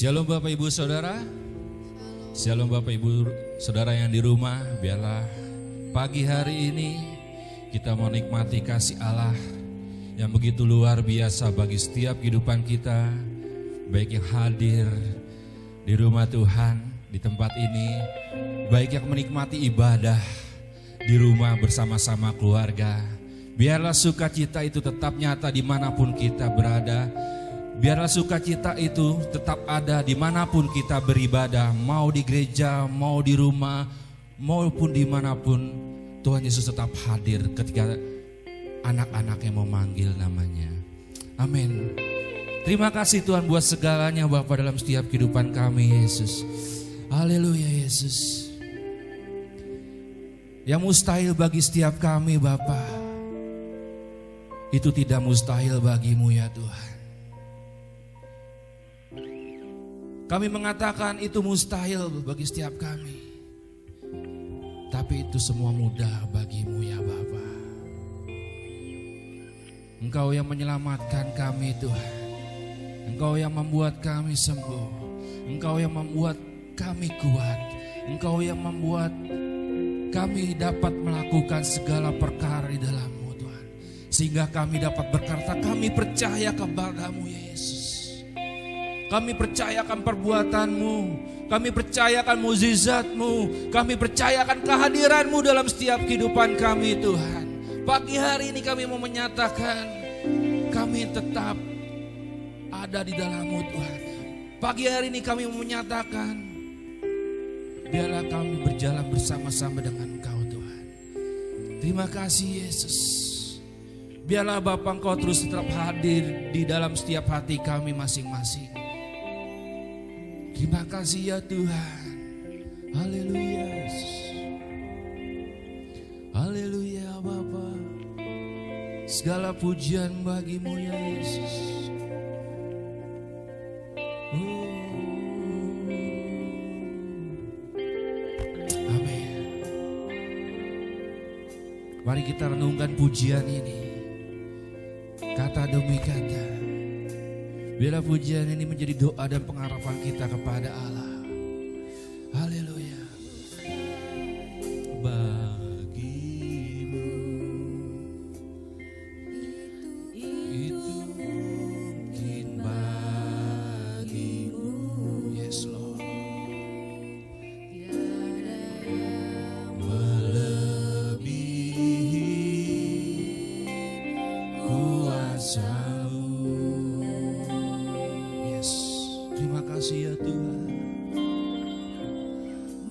Shalom Bapak Ibu Saudara. Shalom Bapak Ibu Saudara yang di rumah. Biarlah pagi hari ini kita menikmati kasih Allah yang begitu luar biasa bagi setiap kehidupan kita. Baik yang hadir di rumah Tuhan, di tempat ini, baik yang menikmati ibadah di rumah bersama-sama keluarga. Biarlah sukacita itu tetap nyata dimanapun kita berada. Biarlah sukacita itu tetap ada dimanapun kita beribadah. Mau di gereja, mau di rumah, maupun dimanapun. Tuhan Yesus tetap hadir ketika anak-anaknya memanggil namanya. Amin. Terima kasih Tuhan buat segalanya Bapa dalam setiap kehidupan kami Yesus. Haleluya Yesus. Yang mustahil bagi setiap kami Bapa, itu tidak mustahil bagimu ya Tuhan. Kami mengatakan itu mustahil bagi setiap kami, tapi itu semua mudah bagimu ya Bapa. Engkau yang menyelamatkan kami Tuhan. Engkau yang membuat kami sembuh. Engkau yang membuat kami kuat. Engkau yang membuat kami dapat melakukan segala perkara di dalam-Mu Tuhan. Sehingga kami dapat berkata kami percaya kepada-Mu ya Yesus. Kami percayakan perbuatan-Mu, kami percayakan mukjizat-Mu, kami percayakan kehadiran-Mu dalam setiap kehidupan kami Tuhan. Pagi hari ini kami mau menyatakan kami tetap ada di dalam-Mu Tuhan. Pagi hari ini kami mau menyatakan biarlah kami berjalan bersama-sama dengan Engkau Tuhan. Terima kasih Yesus. Biarlah Bapa Engkau terus tetap hadir di dalam setiap hati kami masing-masing. Terima kasih ya Tuhan. Haleluya. Haleluya Bapa. Segala pujian bagi-Mu ya Yesus. Amin. Mari kita renungkan pujian ini. Kata demi kata. Biarlah pujian ini menjadi doa dan pengharapan kita kepada Allah. Haleluya. Bagimu itu mungkin bagimu. Yes Lord. Melebihi kuasa. Terima kasih ya Tuhan.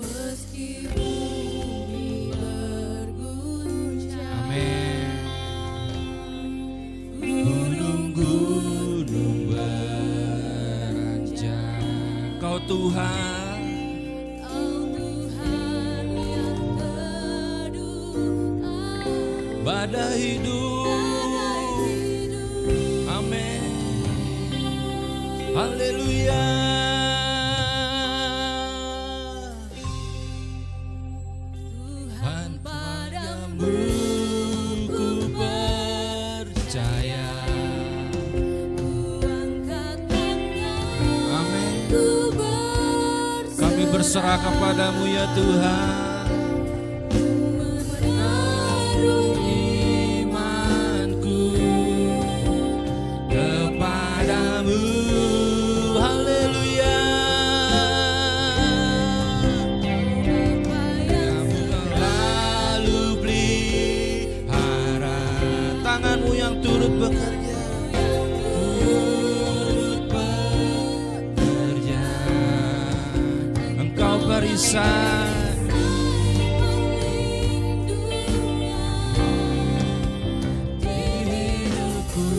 Meski bumi berguncang, amin. Gunung-gunung beranjak, Kau Tuhan, Kau Tuhan yang teduh badai hidup. Amin. Haleluya. Tuhan padamu ku percaya. Ku angkat tangan. Amin. Kami berserah kepada-Mu ya Tuhan. Menaruh imanku kepada-Mu. Tangan-Mu yang turut bekerja, Engkau barisan hidupku.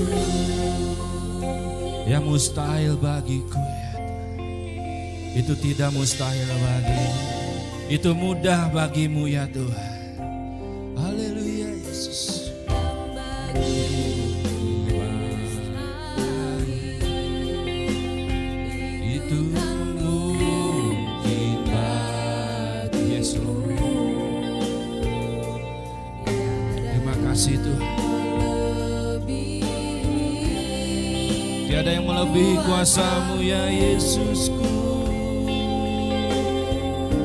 Yang mustahil bagiku ya Tuhan, itu tidak mustahil bagimu, itu mudah bagimu ya Tuhan. Haleluya Yesus. Itu mungkin bagi Yesus. Terima kasih Tuhan. Tiada yang melebihi kuasa-Mu ya Yesusku.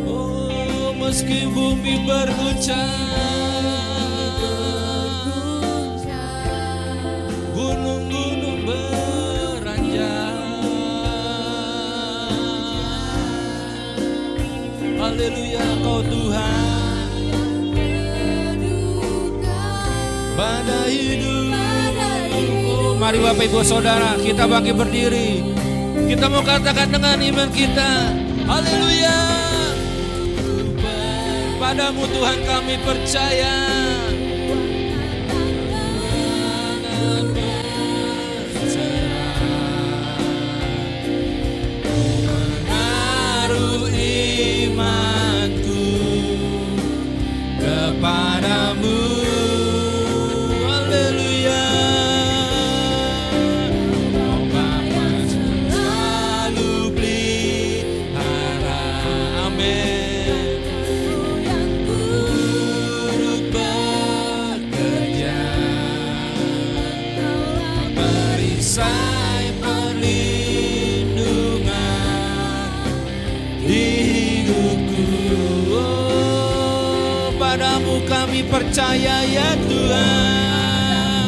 Oh, meski bumi berguncang, gunung-gunung beranjak, haleluya Engkau Tuhan, badai hidup. Oh, mari Bapak Ibu Saudara, kita bangkit berdiri. Kita mau katakan dengan iman kita, haleluya. Padamu Tuhan kami percaya. Menaruh imanku kepadamu, haleluya. Oh Bapa selalu pelihara, amin. Turut bekerja, perisai perlindungan di hidupku. Oh, padamu kami percaya ya Tuhan,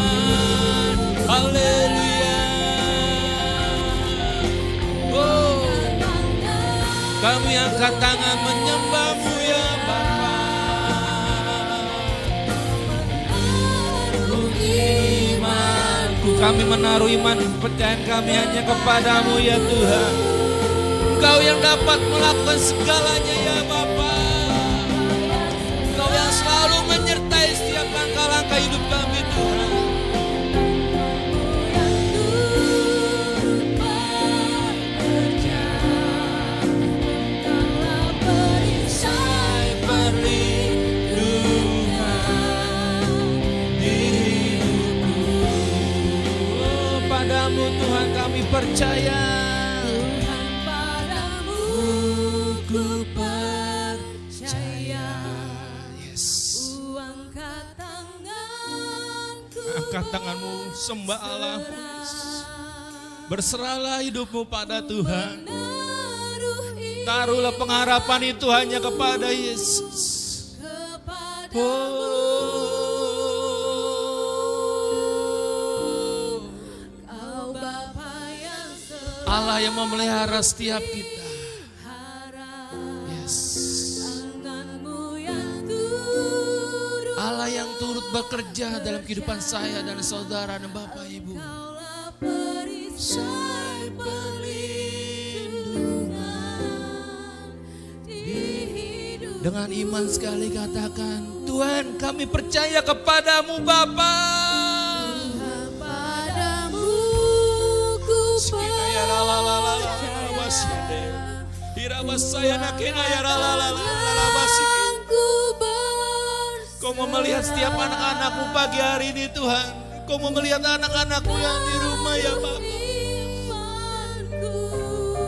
haleluya. Oh, kami angkat tangan menyembah-Mu ya Bapa. Imanku, kami menaruh iman kepercayaan kami hanya kepadamu ya Tuhan. Engkau yang dapat melakukan segalanya ya Bapa. Engkau yang selalu menyertai setiap langkah-langkah hidup kami Tuhan. Perisai perlindungan di hidupku. Oh, padamu Tuhan kami percaya. Angkat tanganmu, sembah Allah. Berserahlah hidupmu pada Tuhan. Taruhlah pengharapan itu hanya kepada Yesus. Oh, Allah yang memelihara setiap kita. Allah yang turut bekerja dalam kehidupan saya dan saudara dan Bapak Ibu. Perisai perlindungan di hidup. Dengan iman sekali katakan, Tuhan kami percaya kepadamu Bapa. Padamu ku percaya. Kau mau melihat setiap anak-anakmu pagi hari ini Tuhan. Kau mau melihat anak-anakmu yang di rumah ya Bapak.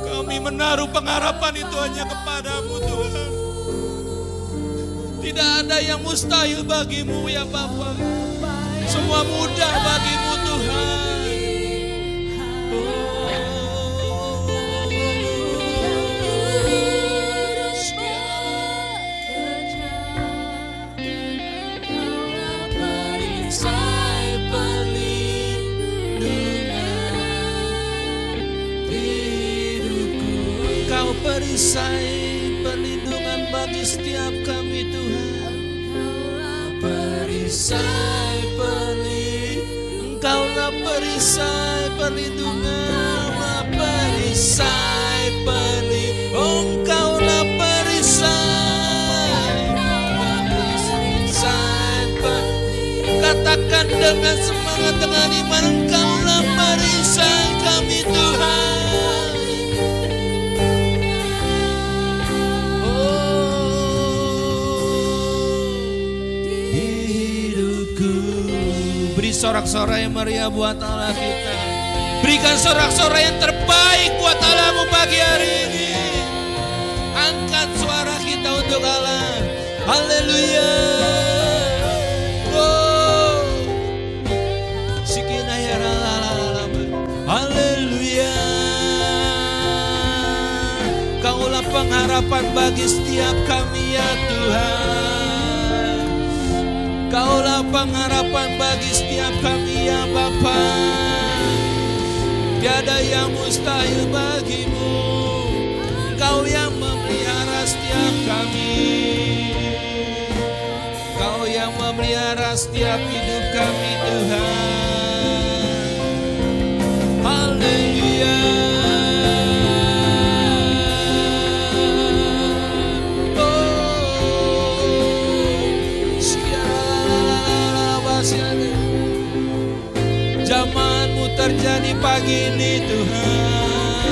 Kami menaruh pengharapan itu hanya kepadamu Tuhan. Tidak ada yang mustahil bagimu ya Bapak. Semua mudah bagimu Tuhan. Perisai perlindungan bagi setiap kami Tuhan. Perisai perlindungan, Engkaulah perisai perlindungan. Perisai perlindungan, Engkaulah perisai. Perisai perlindungan. Katakan dengan semangat, dengan iman, Engkaulah perisai kami Tuhan. Sorak-sorai yang meriah buat Allah kita. Berikan sorak-sorai yang terbaik buat Allahmu pagi hari ini. Angkat suara kita untuk Allah. Haleluya. Oh. Sikina ya la la la la. Haleluya. pengharapan bagi setiap kami ya Tuhan. Kaulah pengharapan bagi setiap kami ya Bapa. Tiada yang mustahil bagimu. Kau yang memelihara setiap kami. Kau yang memelihara setiap hidup kami Tuhan. Haleluya. Zamanmu terjadi pagi ini Tuhan.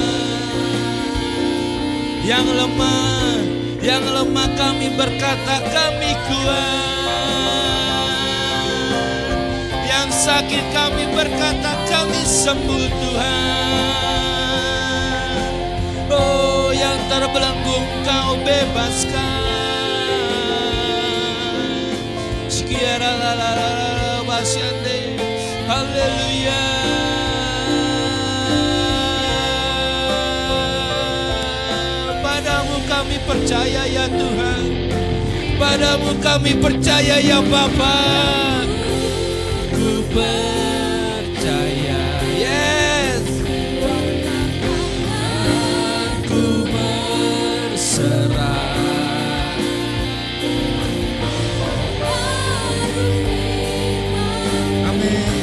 Yang lemah kami berkata kami kuat. Yang sakit kami berkata kami sembuh Tuhan. Oh, yang terbelenggu Kau bebaskan. Sekiara la basyande. Haleluya. Padamu kami percaya ya Tuhan. Padamu kami percaya ya Bapa. Ku percaya. Yes. Ku berserah. Amin.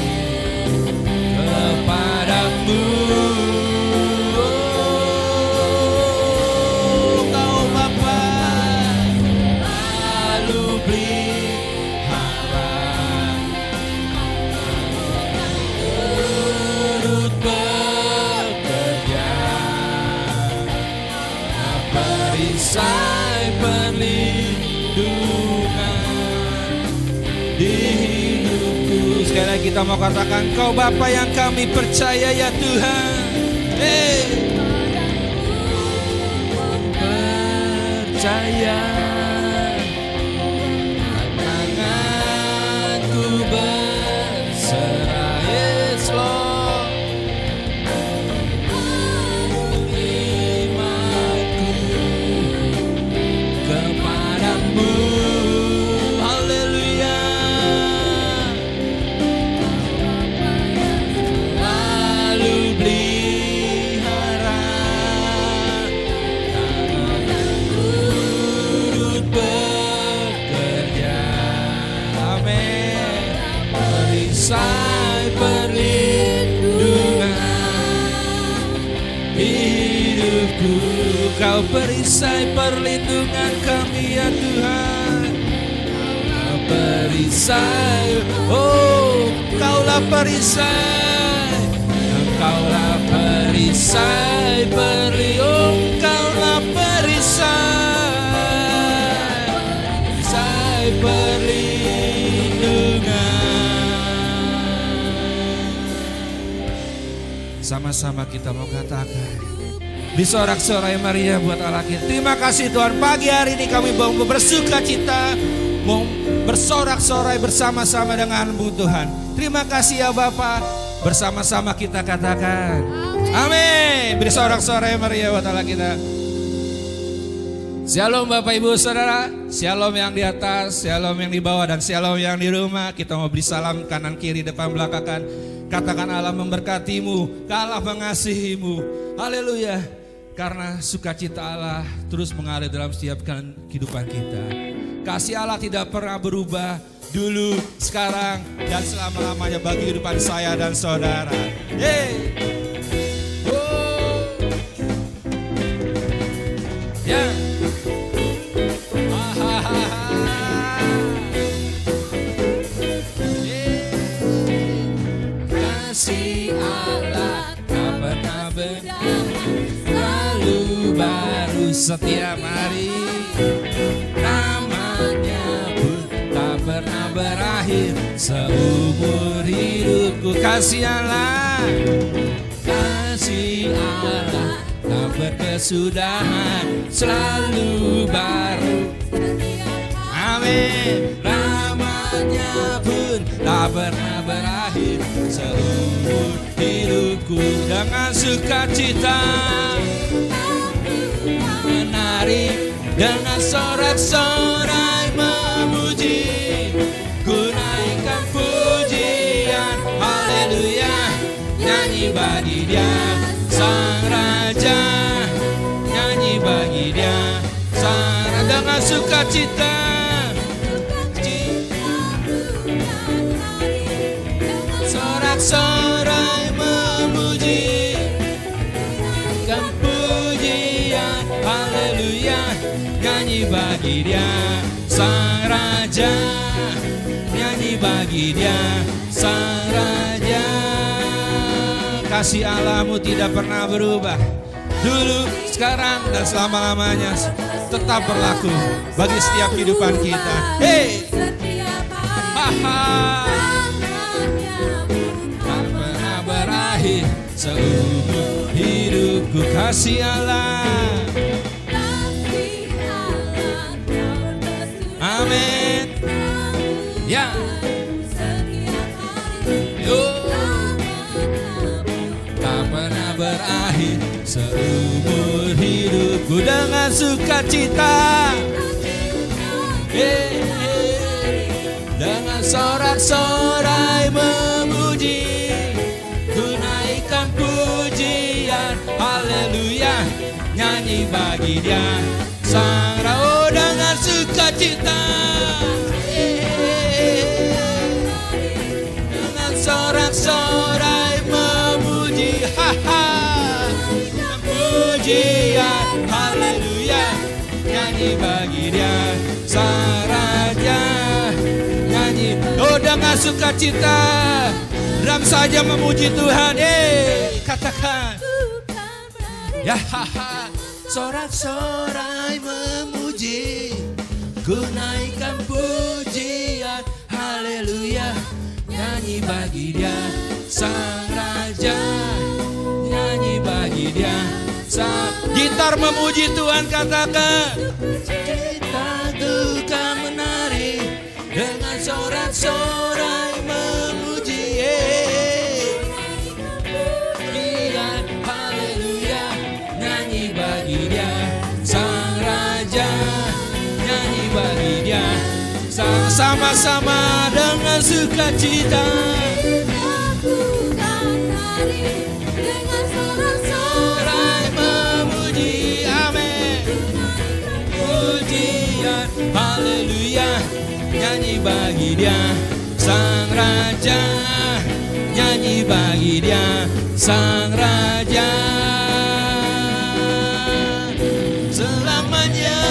Sekali lagi kita mau katakan, Kau Bapa yang kami percaya ya Tuhan. Percaya tanganku berserah. Yes Lord. Imanku kepadamu. Perisai perlindungan hidupku. Kau perisai perlindungan kami ya Tuhan. Kau perisai. Oh, Kaulah perisai. Kaulah perisai perlindungan. Kaulah perisai. Perisai perlindungan. Sama-sama kita mau katakan bersorak-sorai Maria buat Allah kita. Terima kasih Tuhan, pagi hari ini kami mau bersuka cita, mau bersorak-sorai bersama-sama denganmu Tuhan. Terima kasih ya Bapa. Bersama-sama kita katakan amin. Bersorak-sorai Maria buat Allah kita. Shalom Bapak Ibu Saudara, shalom yang di atas, shalom yang di bawah, dan shalom yang di rumah. Kita mau beri salam kanan kiri depan belakang. Katakan Allah memberkatimu, Allah mengasihimu. Haleluya. Karena sukacita Allah terus mengalir dalam setiap kehidupan kita. Kasih Allah tidak pernah berubah dulu, sekarang, dan selama-lamanya bagi kehidupan saya dan saudara. Yeay. Oh. Ya. Kasih Allah tak pernah berhenti, selalu baru setiap hari. Namanya pun tak pernah berakhir seumur hidupku. Kasih Allah tak berkesudahan, selalu baru. Amin. Namanya pun tak pernah berakhir seumur hidupku. Dengan sukacita menari dengan sorak-sorai memuji. Ku naikkan pujian, haleluya, nyanyi bagi Dia Sang Raja, nyanyi bagi Dia Sang Raja dengan sukacita. Sorak-sorai memuji, kan pujian, haleluya, nyanyi bagi Dia Sang Raja, nyanyi bagi Dia Sang Raja. Kasih Allahmu tidak pernah berubah, dulu, sekarang, dan selama-lamanya tetap berlaku bagi setiap kehidupan kita. Hey, haha, tak pernah berakhir seumur hidupku. Kasih Allah, amin. Ya, yo, tak pernah berakhir seumur hidupku dengan sukacita. Dengan sorak-sorai memuji, ku naikkan pujian, haleluya, nyanyi bagi Dia Sang Raja. Oh, dengan sukacita, dengan sorak-sorai memuji, haha, pujian, haleluya, nyanyi bagi Dia Sang Raja, nyanyi. Oh, dengan sukacita, drum saja memuji Tuhan. Katakan, ya, haha, sorak-sorai memuji, ku naikkan pujian, haleluya, nyanyi bagi Dia Sang Raja, nyanyi bagi Dia Sang. Gitar memuji Tuhan, katakan, gitarku kan menari dengan sorak-sorai memuji, pujian, haleluya, nyanyi bagi Dia Sang Raja, nyanyi bagi Dia Sang. Sama-sama dengan sukacita, aku kan menari dengan sorak-sorai memuji, amin, pujian, haleluya, nyanyi bagi Dia Sang Raja, nyanyi bagi Dia Sang Raja selamanya.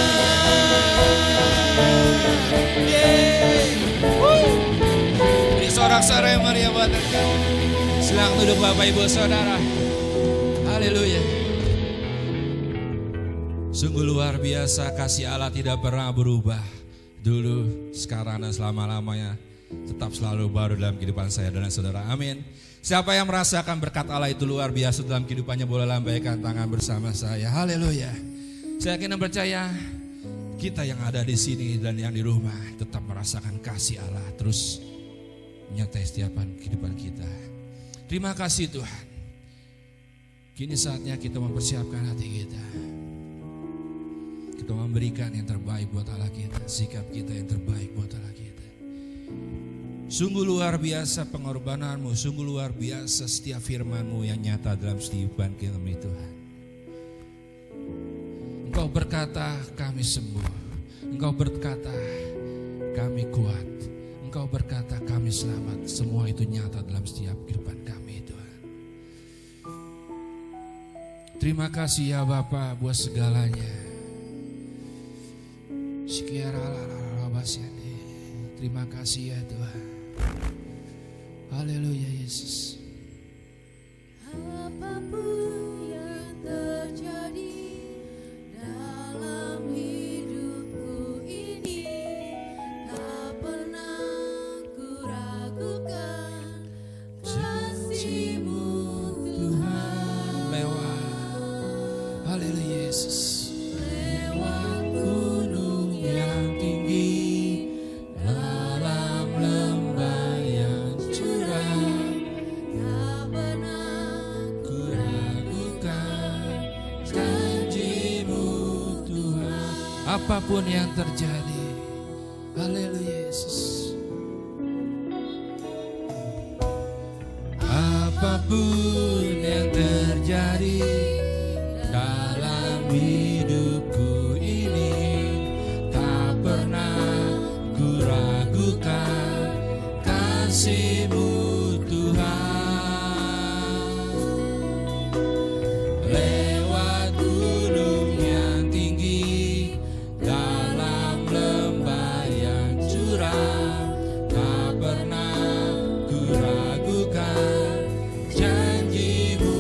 Beri sorak-sorai Maria buat Engkau. Silakan duduk Bapak Ibu Saudara. Haleluya. Sungguh luar biasa, kasih Allah tidak pernah berubah. Dulu, sekarang, dan selama-lamanya tetap selalu baru dalam kehidupan saya dan saudara. Amin. Siapa yang merasakan berkat Allah itu luar biasa dalam kehidupannya, boleh lambaikan tangan bersama saya. Haleluya. Saya yakin dan percaya kita yang ada di sini dan yang di rumah tetap merasakan kasih Allah terus menyertai setiap kehidupan kita. Terima kasih Tuhan. Kini saatnya kita mempersiapkan hati kita. Kita memberikan yang terbaik buat Allah kita, sikap kita yang terbaik buat Allah kita. Sungguh luar biasa pengorbananmu, sungguh luar biasa setiap firman-Mu yang nyata dalam setiap kami Tuhan. Engkau berkata kami sembuh, Engkau berkata kami kuat, Engkau berkata kami selamat. Semua itu nyata dalam setiap kehidupan kami Tuhan. Terima kasih ya Bapa buat segalanya. Terima kasih ya Tuhan. Haleluya Yesus. Apapun yang terjadi dalam hidupku ini, tak pernah ku ragukan kasih-Mu Tuhan. Lewat, haleluya Yesus. Lewat gunung yang tinggi, dalam lembah yang curam, tak pernah ku ragukan apapun yang terjadi. Haleluya Yesus. Apapun yang terjadi dalam hidupku ini, tak pernah ku ragukan kasih-Mu Tuhan. Lewat gunung yang tinggi, dalam lembah yang curam, tak pernah ku ragukan janji-Mu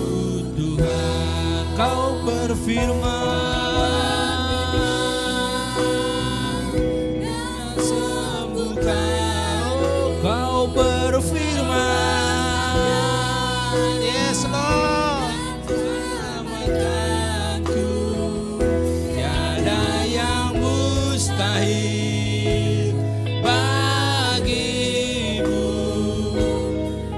Tuhan. Kau berfirman dan sembuhkan. Kau berfirman, yes Lord, selamatkanku. Tiada yang mustahil bagimu.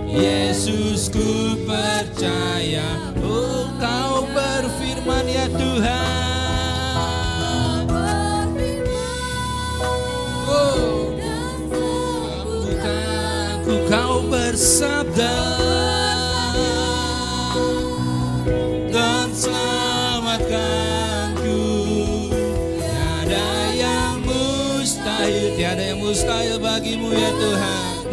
Yesus, ku percaya. Oh, Kau berfirman ya Tuhan. Oh, bukanku. Kau bersabda dan selamatkanku. Tiada yang mustahil, tiada yang mustahil bagimu ya Tuhan.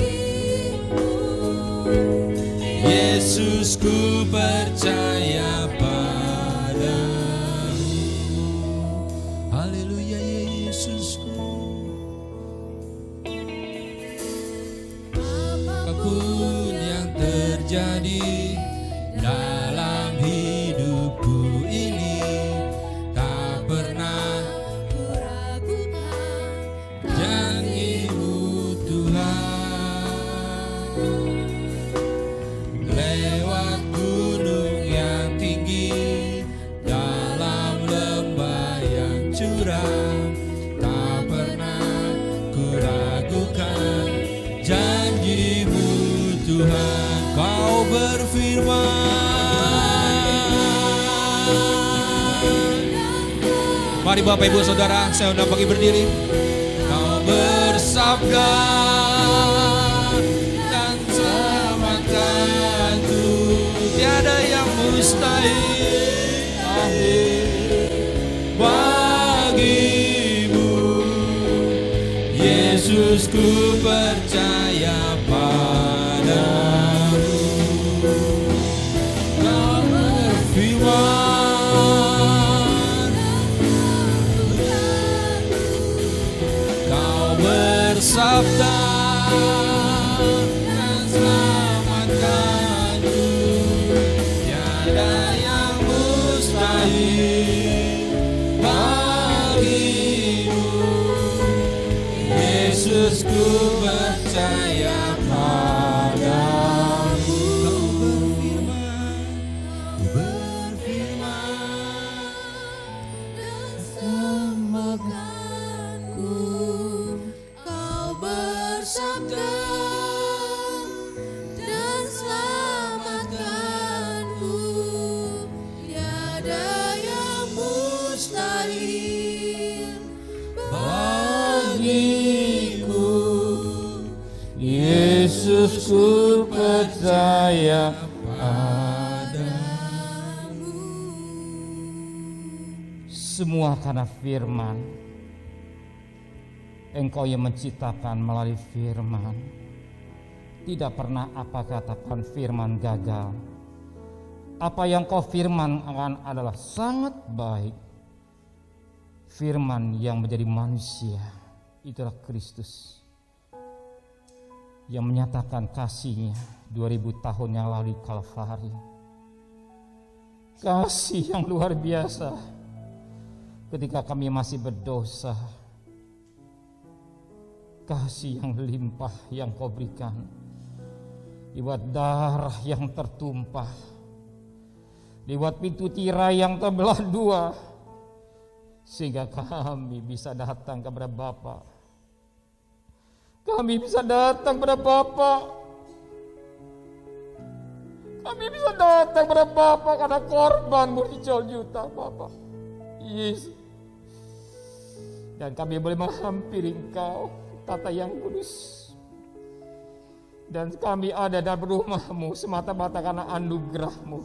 Yesus, ku percaya padamu. Haleluya ya Yesusku. Apapun yang terjadi dalam hidupku ini, tak pernah ku ragukan janji-Mu Tuhan. Lewat gunung yang tinggi, dalam lembah yang curam, tak pernah ku ragukan janji-Mu Tuhan. Kau berfirman. Mari Bapak Ibu Saudara, saya undang bagi berdiri. Kau bersabda dan selamatkanku. Tiada yang mustahil bagimu. Yesus, ku percaya padamu. Kau berfirman, Kau bersabda dan selamatkanku. Tiada yang mustahil bagimu. Yesus, ku percaya padamu. Kau berfirman dan selamatkanku. Kau bersabda dan selamatkanku. Tiada yang mustahil bagiku. Yesus, ku percaya padamu. Semua karena firman. Engkau yang menciptakan melalui firman. Tidak pernah apa katakan firman gagal. Apa yang kau firmankan adalah sangat baik. Firman yang menjadi manusia, itulah Kristus. Yang menyatakan kasih-Nya 2000 tahun yang lalu di Kalvari. Kasih yang luar biasa ketika kami masih berdosa. Kasih yang limpah yang kau berikan lewat darah yang tertumpah, lewat pintu tirai yang terbelah dua, sehingga kami bisa datang kepada Bapa. Kami bisa datang kepada Bapa. Kami bisa datang kepada Bapa karena korban-Mu dijual juta, Bapa. Yesus. Dan kami boleh menghampiri Engkau, Tata yang kudus. Dan kami ada dalam rumah-Mu semata-mata karena anugerah-Mu.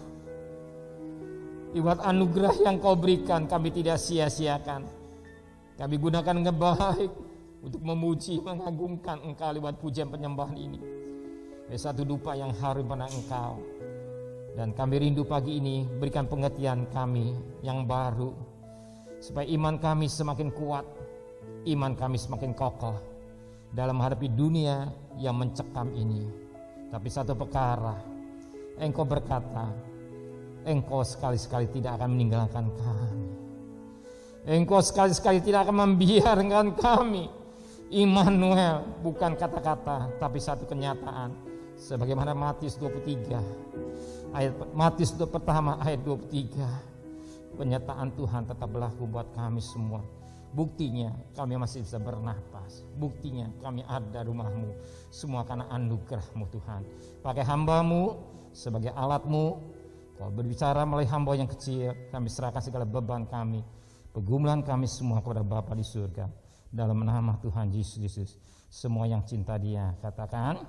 Lewat anugerah yang Kau berikan, kami tidak sia-siakan. Kami gunakan dengan baik untuk memuji, mengagungkan Engkau lewat pujian penyembahan ini. Satu dupa yang harum pada Engkau. Dan kami rindu pagi ini berikan pengertian kami yang baru, supaya iman kami semakin kuat, iman kami semakin kokoh dalam menghadapi dunia yang mencekam ini. Tapi satu perkara, Engkau berkata, Engkau sekali-sekali tidak akan meninggalkan kami. Engkau sekali-sekali tidak akan membiarkan kami. Immanuel, bukan kata-kata, tapi satu kenyataan. Sebagaimana Matius 23, Matius pertama ayat 23. Penyataan Tuhan tetap berlaku buat kami semua. Buktinya kami masih bisa bernapas. Buktinya kami ada rumah-Mu. Semua karena anugerah-Mu Tuhan. Pakai hamba-Mu sebagai alat-Mu. Kau berbicara melalui hamba yang kecil. Kami serahkan segala beban kami, pergumulan kami semua kepada Bapa di surga. Dalam nama Tuhan Yesus, semua yang cinta Dia katakan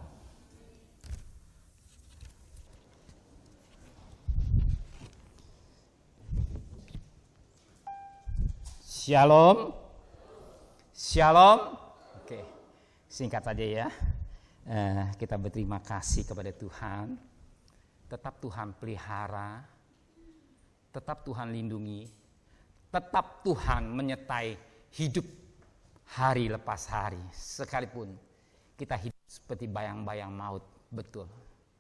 Shalom. Shalom. Oke, singkat saja ya. Kita berterima kasih kepada Tuhan. Tetap Tuhan pelihara, tetap Tuhan lindungi, tetap Tuhan menyertai hidup hari lepas hari. Sekalipun kita hidup seperti bayang-bayang maut. Betul.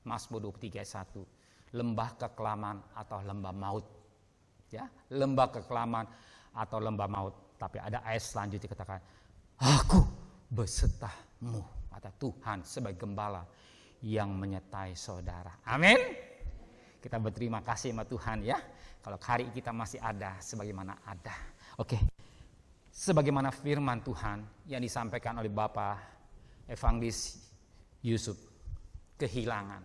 Mazmur 23 ayat 1. Lembah kekelaman atau lembah maut. Ya, lembah kekelaman atau lembah maut. Tapi ada ayat selanjutnya katakan, Aku besertamu. Kata Tuhan sebagai gembala yang menyertai saudara. Amin. Kita berterima kasih sama Tuhan ya. Kalau hari kita masih ada sebagaimana ada. Oke. Sebagaimana firman Tuhan yang disampaikan oleh Bapak Evangelis Yusuf, kehilangan.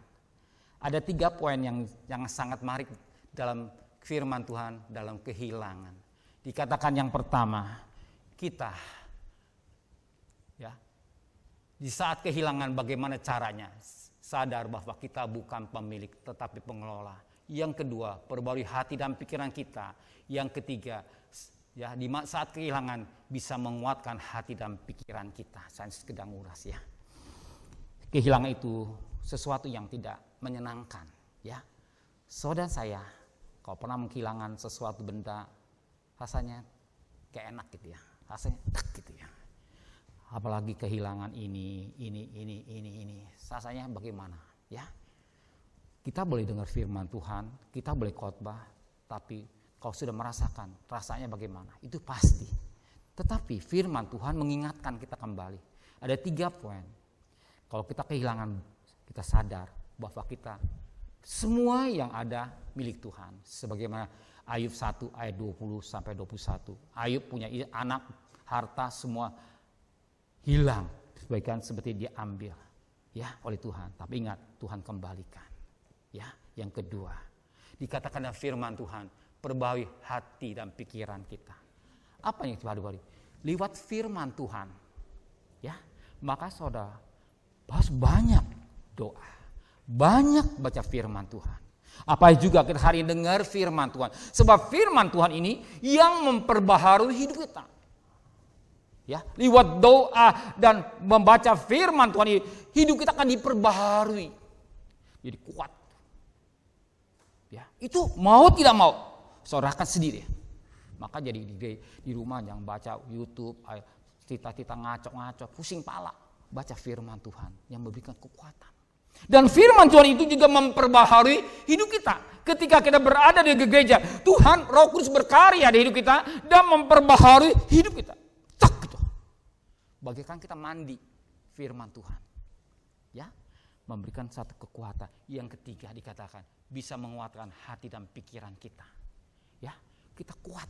Ada 3 poin yang sangat menarik dalam firman Tuhan dalam kehilangan. Dikatakan yang pertama, kita ya, di saat kehilangan bagaimana caranya? Sadar bahwa kita bukan pemilik tetapi pengelola. Yang kedua, perbarui hati dan pikiran kita. Yang ketiga, ya, di saat kehilangan bisa menguatkan hati dan pikiran kita. Saya sedang uras ya. Kehilangan itu sesuatu yang tidak menyenangkan ya. Saudara saya, kalau pernah kehilangan sesuatu benda, rasanya kayak enak gitu ya. Rasanya gitu ya. Apalagi kehilangan ini. Rasanya bagaimana ya? Kita boleh dengar firman Tuhan, kita boleh khotbah, tapi kalau sudah merasakan rasanya bagaimana? Itu pasti. Tetapi firman Tuhan mengingatkan kita kembali. Ada 3 poin. Kalau kita kehilangan, kita sadar bahwa kita semua yang ada milik Tuhan. Sebagaimana Ayub 1 ayat 20 sampai 21. Ayub punya anak, harta semua hilang, sebagian seperti diambil ya oleh Tuhan. Tapi ingat, Tuhan kembalikan. Ya, yang kedua, dikatakan dalam firman Tuhan, perbaharui hati dan pikiran kita. Apa yang diperbarui? Lewat firman Tuhan. Ya, maka saudara harus banyak doa, banyak baca firman Tuhan. Apa juga kita hari ini dengar firman Tuhan. Sebab firman Tuhan ini yang memperbaharui hidup kita. Ya, lewat doa dan membaca firman Tuhan ini, hidup kita akan diperbaharui. Jadi kuat. Ya, itu mau tidak mau, saudara akan sendiri. Maka jadi di rumah jangan baca YouTube, cita-cita ngaco-ngaco, pusing pala. Baca firman Tuhan yang memberikan kekuatan. Dan firman Tuhan itu juga memperbaharui hidup kita. Ketika kita berada di gereja, Tuhan Roh Kudus berkarya di hidup kita dan memperbaharui hidup kita. Cak gitu. Bagaikan kita mandi firman Tuhan. Ya, memberikan satu kekuatan. Yang ketiga dikatakan bisa menguatkan hati dan pikiran kita. Ya, kita kuat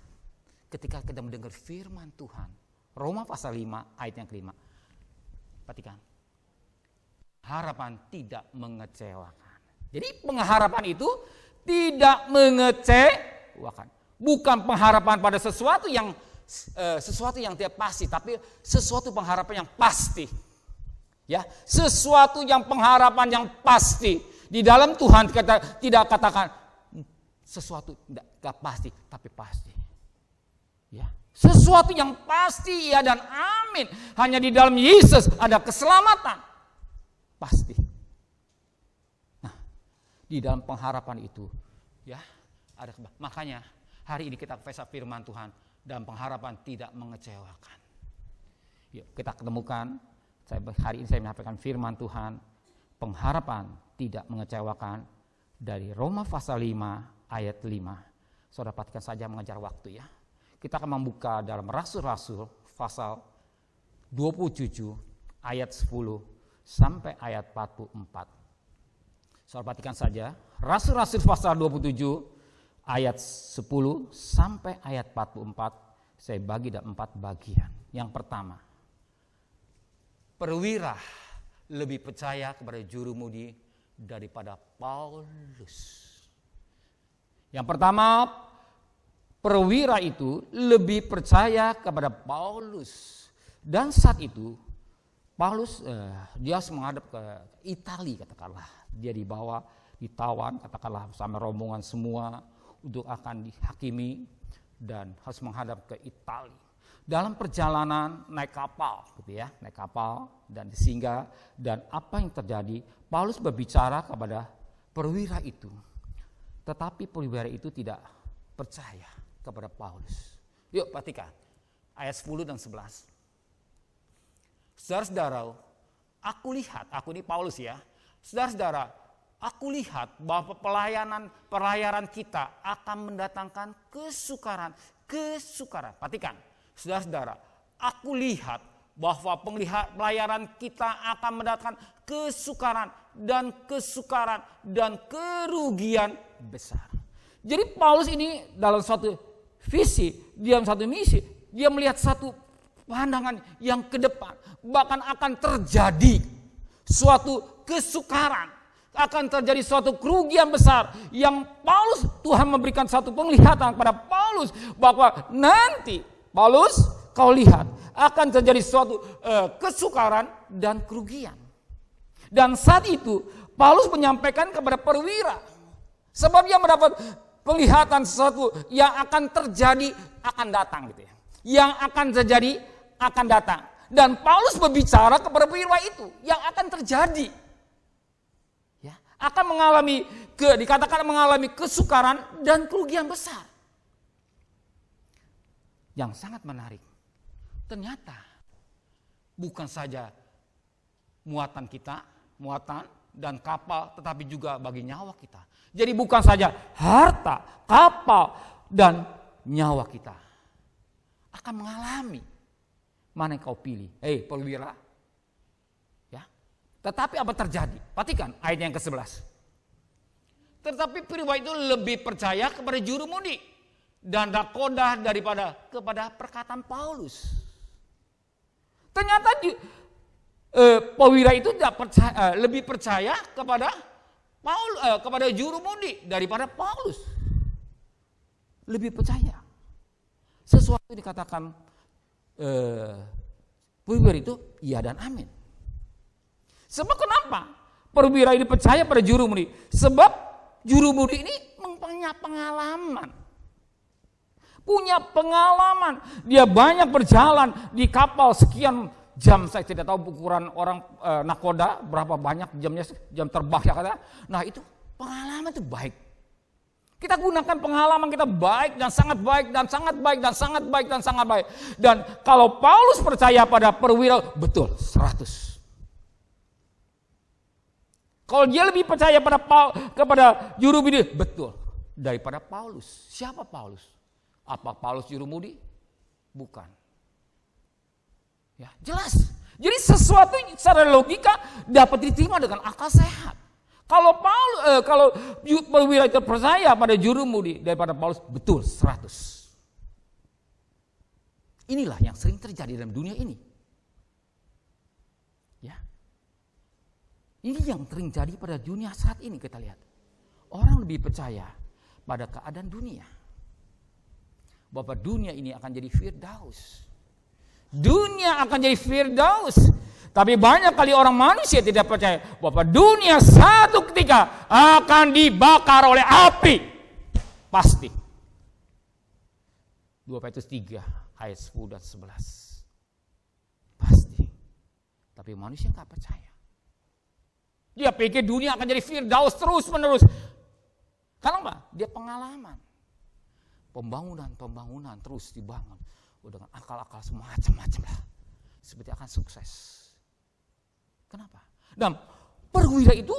ketika kita mendengar firman Tuhan. Roma pasal 5 ayat yang kelima. Perhatikan. Harapan tidak mengecewakan. Jadi pengharapan itu tidak mengecewakan. Bukan pengharapan pada sesuatu yang sesuatu yang tidak pasti, tapi sesuatu pengharapan yang pasti. Ya, sesuatu yang pengharapan yang pasti. Di dalam Tuhan kita tidak katakan sesuatu tidak pasti, tapi pasti. Ya, sesuatu yang pasti ya dan amin. Hanya di dalam Yesus ada keselamatan. Pasti. Nah, di dalam pengharapan itu ya ada. Makanya hari ini kita pesan firman Tuhan dan pengharapan tidak mengecewakan. Yuk kita ketemukan. Hari ini saya menyampaikan firman Tuhan, pengharapan tidak mengecewakan dari Roma pasal 5 ayat 5. Saudara perhatikan saja mengejar waktu ya. Kita akan membuka dalam Rasul-Rasul pasal 27 ayat 10 sampai ayat 44. Saudara perhatikan saja, Rasul-Rasul pasal 27 ayat 10 sampai ayat 44. Saya bagi dalam 4 bagian. Yang pertama, perwira lebih percaya kepada jurumudi daripada Paulus. Yang pertama, perwira itu lebih percaya kepada Paulus. Dan saat itu, Paulus dia harus menghadap ke Italia katakanlah. Dia dibawa, ditawan katakanlah sama rombongan semua untuk akan dihakimi dan harus menghadap ke Italia. Dalam perjalanan naik kapal gitu ya, naik kapal dan singgah, dan apa yang terjadi, Paulus berbicara kepada perwira itu. Tetapi perwira itu tidak percaya kepada Paulus. Yuk perhatikan ayat 10 dan 11. Saudara-saudara, aku ini Paulus ya. Saudara-saudara, aku lihat bahwa pelayaran kita akan mendatangkan kesukaran. Perhatikan. Saudara-saudara, aku lihat bahwa pelayaran kita akan mendatangkan kesukaran dan kerugian besar. Jadi Paulus ini dalam suatu visi, dalam satu misi, dia melihat satu pandangan yang ke depan. Bahkan akan terjadi suatu kesukaran, akan terjadi suatu kerugian besar yang Tuhan memberikan satu penglihatan kepada Paulus bahwa nanti Paulus, kau lihat akan terjadi suatu kesukaran dan kerugian. Dan saat itu Paulus menyampaikan kepada perwira, sebab dia mendapat penglihatan sesuatu yang akan terjadi akan datang gitu ya. Yang akan terjadi akan datang. Dan Paulus berbicara kepada perwira itu yang akan terjadi. Ya, akan dikatakan mengalami kesukaran dan kerugian besar. Yang sangat menarik, ternyata bukan saja muatan dan kapal, tetapi juga bagi nyawa kita. Jadi bukan saja harta, kapal, dan nyawa kita akan mengalami. Mana yang kau pilih? Perwira. Ya. Tetapi apa terjadi? Perhatikan ayat yang ke-11. Tetapi perwira itu lebih percaya kepada jurumudi dan nakoda kepada perkataan Paulus. Ternyata perwira itu lebih percaya kepada jurumudi daripada Paulus. Lebih percaya. Sesuatu dikatakan perwira itu iya dan amin. Sebab kenapa? Perwira ini percaya pada jurumudi. Sebab jurumudi ini punya pengalaman. Dia banyak berjalan di kapal sekian jam. Saya tidak tahu ukuran orang nakoda berapa banyak jam terbang ya kata. Nah itu pengalaman itu baik. Kita gunakan pengalaman kita baik dan sangat baik dan sangat baik dan sangat baik dan sangat baik. Dan kalau Paulus percaya pada perwira, betul 100. Kalau dia lebih percaya kepada jurumudi, betul daripada Paulus. Siapa Paulus? Apa Paulus jurumudi? Bukan. Ya, jelas. Jadi sesuatu secara logika dapat diterima dengan akal sehat. Kalau perwira itu percaya pada jurumudi daripada Paulus, betul 100. Inilah yang sering terjadi dalam dunia ini. Ya. Ini yang sering terjadi pada dunia saat ini kita lihat. Orang lebih percaya pada keadaan dunia. bahwa dunia ini akan jadi Firdaus. Dunia akan jadi Firdaus. Tapi banyak kali orang manusia tidak percaya bahwa dunia satu ketika akan dibakar oleh api. Pasti. 2 Petrus 3 ayat 10 dan 11. Pasti. Tapi manusia nggak percaya. Dia pikir dunia akan jadi Firdaus terus menerus. Kenapa? Dia pengalaman. Pembangunan terus dibangun. Dengan akal-akal semacam-macam lah. Seperti akan sukses. Kenapa? Dan perwira itu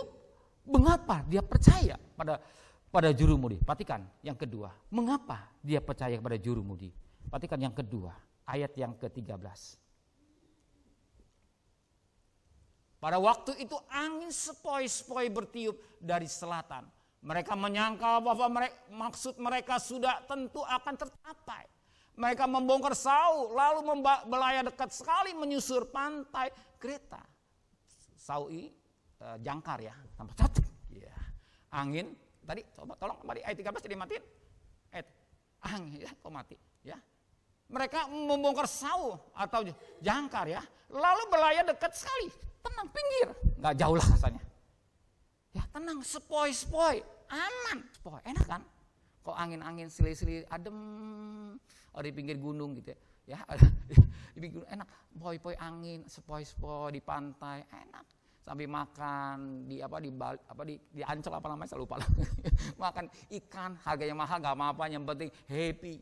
mengapa dia percaya pada jurumudi? Perhatikan yang kedua. Mengapa dia percaya kepada jurumudi? Perhatikan yang kedua, ayat yang ke-13. Pada waktu itu angin sepoi-sepoi bertiup dari selatan. Mereka menyangka bahwa maksud mereka sudah tentu akan tercapai. Mereka membongkar Sau, lalu belayar dekat sekali menyusur pantai Kreta. Sau ini jangkar ya, tambah satu. Ya. Angin, tadi coba tolong kembali ayat 13 jadi matiin. Angin ya, kok mati ya. Mereka membongkar Sau atau jangkar ya, lalu belayar dekat sekali. Tenang, pinggir, nggak jauh lah rasanya. Ya tenang, sepoi-sepoi, aman, sepoi, enak kan? Kok angin-angin silih-silih adem, di pinggir gunung gitu ya, di pinggir gunung enak, poi-poi angin, sepoi-sepoi di pantai, enak. Sambil makan di Ancol apa namanya, saya lupa lah. Makan ikan, harganya mahal nggak apa-apa, yang penting happy.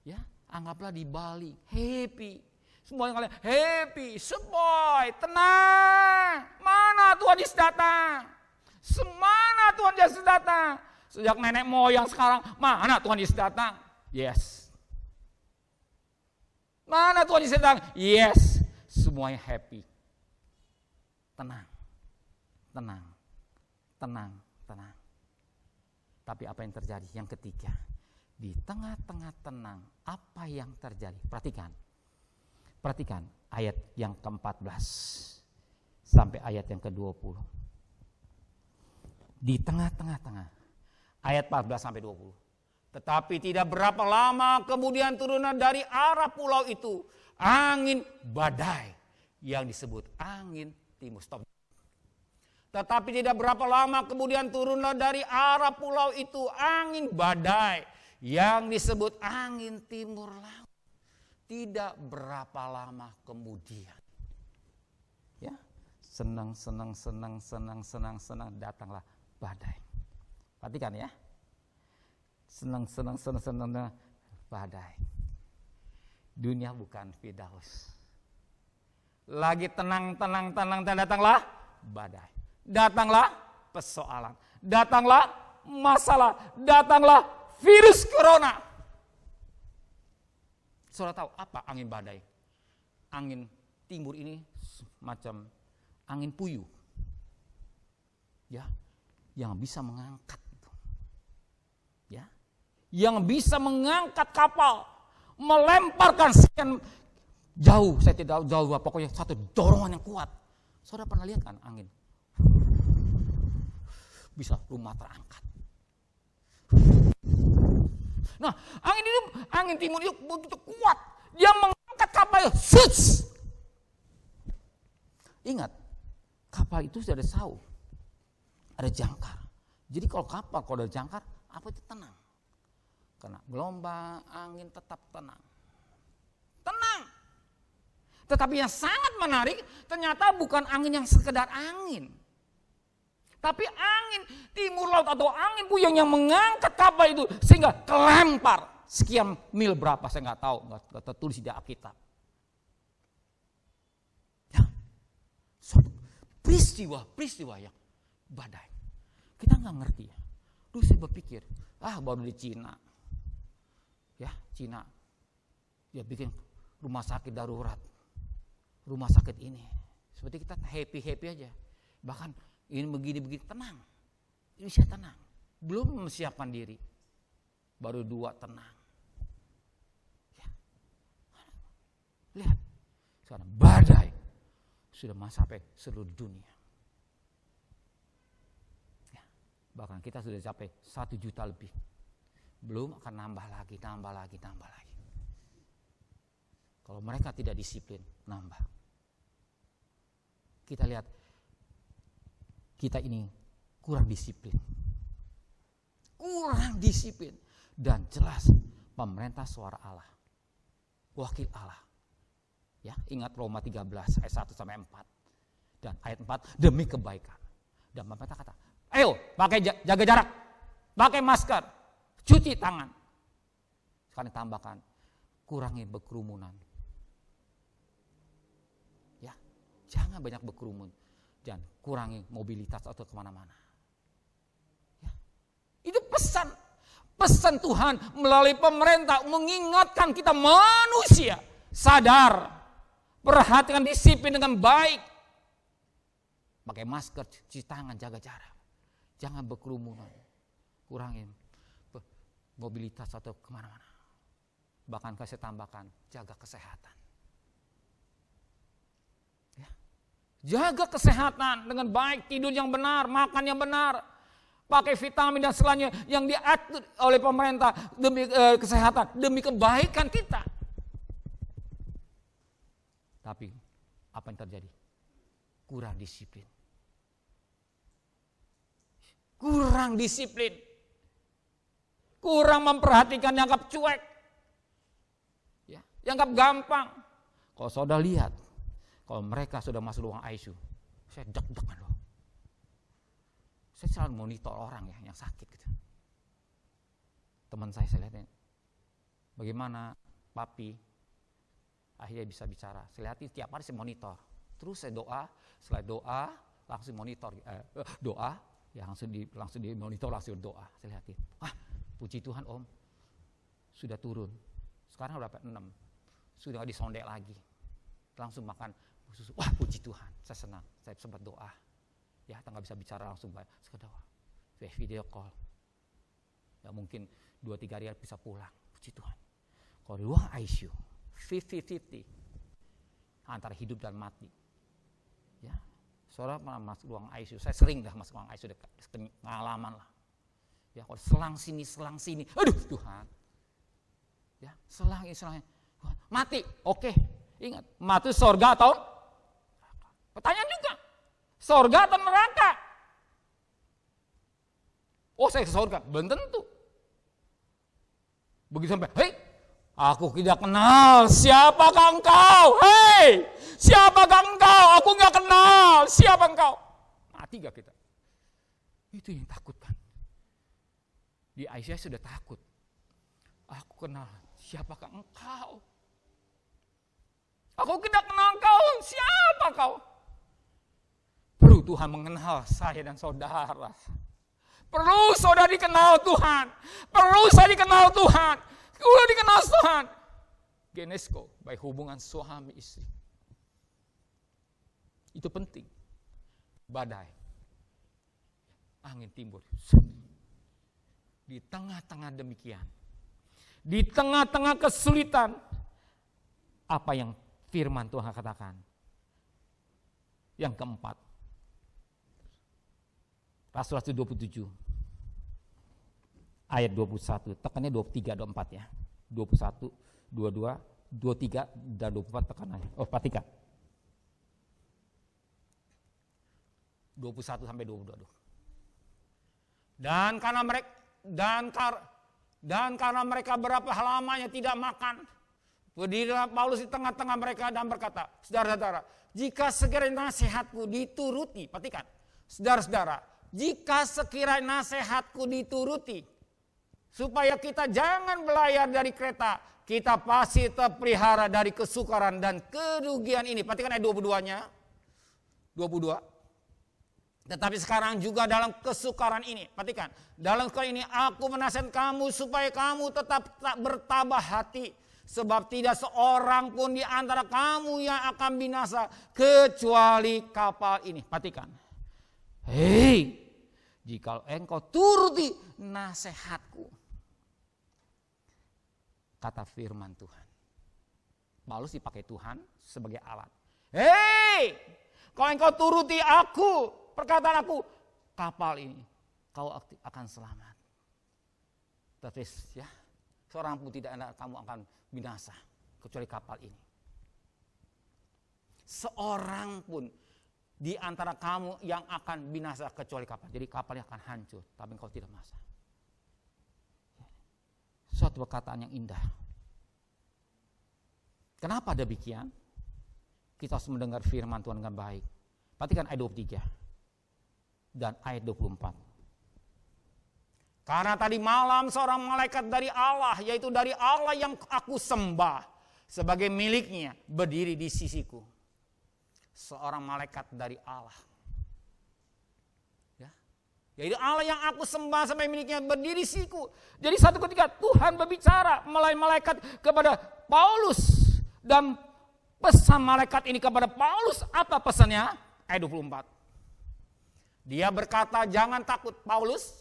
Ya, anggaplah di Bali, happy. Semuanya kalian happy, sepoi, tenang. Mana Tuhan Yesus datang? Semana Tuhan Yesus datang? Sejak nenek moyang sekarang, mana Tuhan Yesus datang? Yes. Mana Tuhan Yesus datang? Yes. Semuanya happy. Tenang. Tenang. Tenang. Tenang. Tapi apa yang terjadi? Yang ketiga. Di tengah-tengah tenang, apa yang terjadi? Perhatikan. Perhatikan ayat yang ke-14 sampai ayat yang ke-20. Di tengah-tengah ayat 14 sampai 20. Tetapi tidak berapa lama kemudian turunlah dari arah pulau itu angin badai yang disebut angin timur. Stop. Tetapi tidak berapa lama kemudian turunlah dari arah pulau itu angin badai yang disebut angin timur laut. Tidak berapa lama kemudian, ya, senang datanglah badai. Perhatikan ya, senang badai. Dunia bukan Firdaus. Lagi tenang datanglah badai. Datanglah persoalan, datanglah masalah, datanglah virus corona. Saudara tahu apa angin badai? Angin timur ini macam angin puyuh. Ya, yang bisa mengangkat itu. Ya. Yang bisa mengangkat kapal, melemparkan sekian jauh, saya tidak jauh, pokoknya satu dorongan yang kuat. Saudara pernah lihat kan angin? Bisa rumah terangkat. Nah, angin timur itu begitu kuat. Dia mengangkat kapal. Suts! Ingat, kapal itu sudah ada Sau. Ada jangkar. Jadi kalau ada jangkar, apa itu tenang. Karena gelombang, angin tetap tenang. Tenang. Tetapi yang sangat menarik, ternyata bukan angin yang sekedar angin. Tapi angin timur laut atau angin puyuh yang mengangkat kapal itu sehingga kelempar sekian mil berapa saya nggak tahu, nggak tertulis di Alkitab. Ya, suatu peristiwa yang badai. Kita nggak ngerti ya. Dulu saya berpikir, baru di Cina, ya Cina, dia bikin rumah sakit darurat, rumah sakit ini, seperti kita happy aja, bahkan ini begini tenang, ini bisa tenang, belum mempersiapkan diri, baru 2 tenang. Ya. Lihat, sekarang badai sudah sampai seluruh dunia. Ya. Bahkan kita sudah capai 1 juta lebih. belum akan nambah lagi. Kalau mereka tidak disiplin, nambah. Kita lihat, kita ini kurang disiplin. Dan jelas pemerintah suara Allah, wakil Allah. Ya, ingat Roma 13 ayat 1 sampai 4. Dan ayat 4, demi kebaikan. Dan pemerintah kata, ayo pakai jaga jarak, pakai masker, cuci tangan. Sekarang ditambahkan, kurangi berkerumunan. Ya, jangan banyak berkerumun. Dan kurangi mobilitas atau kemana-mana. Ya, itu pesan Tuhan melalui pemerintah mengingatkan kita manusia sadar, perhatikan disiplin dengan baik. Pakai masker, cuci tangan, jaga jarak. Jangan berkerumunan. Kurangin mobilitas atau kemana-mana. Bahkan saya tambahkan, jaga kesehatan. Ya. Jaga kesehatan dengan baik, tidur yang benar, makan yang benar. Pakai vitamin dan selanjutnya yang diatur oleh pemerintah demi kesehatan, demi kebaikan kita. Tapi apa yang terjadi? Kurang disiplin. Kurang memperhatikan, dianggap cuek. Ya, dianggap gampang. Kalau saudara lihat, kalau mereka sudah masuk ruang ICU, saya deg-degan loh. Saya selalu monitor orang ya yang sakit gitu. Teman saya lihatnya, bagaimana papi akhirnya bisa bicara. Saya lihat tiap hari saya monitor. Terus saya doa, setelah doa langsung monitor doa, ya langsung di monitor, langsung doa. Saya lihatin, puji Tuhan Om, sudah turun. Sekarang udah 6, sudah disondek lagi. Langsung makan susu. Wah, puji Tuhan, saya senang. Saya sempat doa. Ya, nggak bisa bicara langsung, sekedar doa. Video call. Ya mungkin 2-3 hari bisa pulang. Puji Tuhan. Kalau di ruang ICU, 50-50 antara hidup dan mati. Ya, saudara masuk ruang ICU. Saya sering dah masuk ruang ICU, pengalaman lah. Ya, kalau selang sini, aduh Tuhan. Ya, selang. Mati, oke. Ingat, mati surga atau pertanyaan juga. Surga atau neraka? Oh, saya ke surga, belum tentu. Begitu sampai, hei, aku tidak kenal, siapakah engkau? Hei, siapakah engkau? Aku nggak kenal, siapa engkau? Mati gak kita? Itu yang takutkan. Di Aisyah sudah takut. Aku kenal, siapakah engkau? Aku tidak kenal engkau, siapa kau? Perlu Tuhan mengenal saya dan saudara. Perlu saudara dikenal Tuhan. Perlu saya dikenal Tuhan. Perlu dikenal Tuhan. Genesko, baik hubungan suami istri. Itu penting. Badai. Angin timbul. Di tengah-tengah demikian. Di tengah-tengah kesulitan. Apa yang firman Tuhan katakan? Yang keempat. Rasul 27 ayat 21, tekannya 23, 24 ya. 21, 22, 23 dan 24 tekanannya. Oh, perhatikan. 21 sampai 22. Dan karena mereka berapa lamanya tidak makan, berdirilah Paulus di tengah-tengah mereka dan berkata, saudara-saudara, jika sekiranya nasihatku dituruti, perhatikan, saudara-saudara, jika sekiranya nasihatku dituruti, supaya kita jangan belayar dari kereta, kita pasti terpelihara dari kesukaran dan kerugian ini. Perhatikan ayat 22-nya. 22. Tetapi sekarang juga dalam kesukaran ini, perhatikan, dalam kesukaran ini aku menasihatkan kamu supaya kamu tetap tak bertabah hati. Sebab tidak seorang pun di antara kamu yang akan binasa kecuali kapal ini. Perhatikan. Hei, jika engkau turuti nasihatku, kata firman Tuhan. Paulus dipakai Tuhan sebagai alat. Hei, kalau engkau turuti aku, perkataan aku, kapal ini, kau akan selamat. Tertulis ya, seorang pun tidak ada kamu akan binasa kecuali kapal ini. Seorang pun di antara kamu yang akan binasa kecuali kapal. Jadi kapalnya akan hancur, tapi engkau tidak masa. Suatu perkataan yang indah. Kenapa demikian? Kita harus mendengar firman Tuhan dengan baik. Perhatikan ayat 23 dan ayat 24. Karena tadi malam seorang malaikat dari Allah, yaitu dari Allah yang aku sembah sebagai miliknya, berdiri di sisiku. Seorang malaikat dari Allah. Ya. Yaitu Allah yang aku sembah sebagai miliknya, berdiri di sisiku. Jadi satu ketika Tuhan berbicara melalui malaikat kepada Paulus. Dan pesan malaikat ini kepada Paulus, apa pesannya? Ayat 24. Dia berkata, jangan takut Paulus.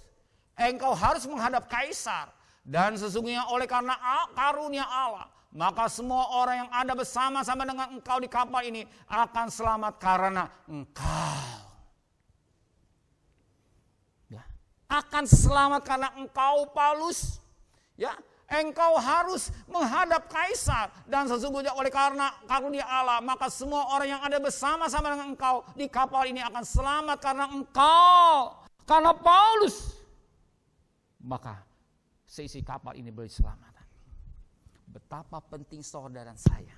Engkau harus menghadap kaisar, dan sesungguhnya oleh karena karunia Allah, maka semua orang yang ada bersama-sama dengan engkau di kapal ini akan selamat karena engkau. Ya. Akan selamat karena engkau, Paulus. Ya, engkau harus menghadap kaisar, dan sesungguhnya oleh karena karunia Allah, maka semua orang yang ada bersama-sama dengan engkau di kapal ini akan selamat karena engkau, karena Paulus. Maka seisi kapal ini berkeselamatan. Betapa penting saudara dan saya.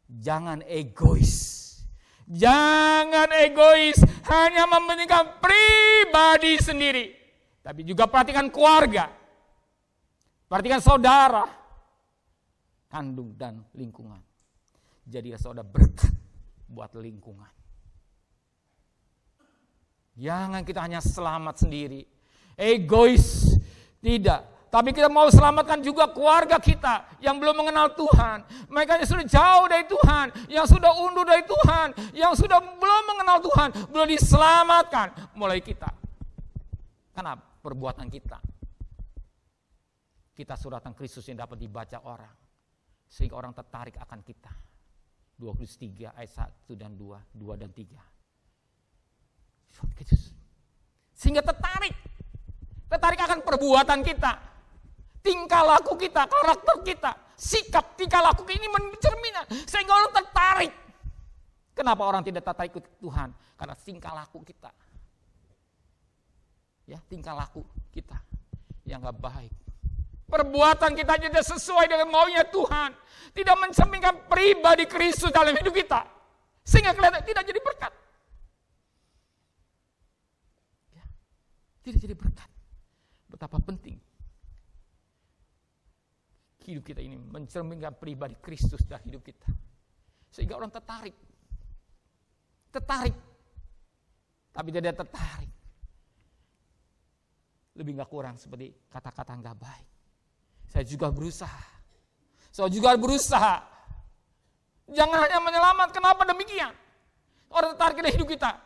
Jangan egois. Jangan egois hanya mementingkan pribadi sendiri. Tapi juga perhatikan keluarga. Perhatikan saudara. Kandung dan lingkungan. Jadilah saudara berkat buat lingkungan. Jangan kita hanya selamat sendiri. Egois, tidak. Tapi kita mau selamatkan juga keluarga kita yang belum mengenal Tuhan. Mereka yang sudah jauh dari Tuhan, yang sudah undur dari Tuhan, yang sudah belum mengenal Tuhan, belum diselamatkan mulai kita. Karena perbuatan kita. Kita suratan Kristus yang dapat dibaca orang, sehingga orang tertarik akan kita. 2 Korintus 3 ayat 1 dan 2 dan 3. Sehingga tertarik akan perbuatan kita, tingkah laku kita, karakter kita, sikap tingkah laku ini mencerminkan sehingga orang tertarik. Kenapa orang tidak tertarik ikut Tuhan? Karena tingkah laku kita, ya tingkah laku kita yang nggak baik. Perbuatan kita tidak sesuai dengan maunya Tuhan, tidak mencerminkan pribadi Kristus dalam hidup kita, sehingga kelihatan tidak jadi berkat. Ya, tidak jadi berkat. Betapa penting hidup kita ini mencerminkan pribadi Kristus dalam hidup kita. Sehingga orang tertarik. Tapi tidak tertarik. Lebih gak kurang seperti kata-kata gak baik. Saya juga berusaha. Jangan hanya menyelamat. Kenapa demikian? Orang tertarik dalam hidup kita.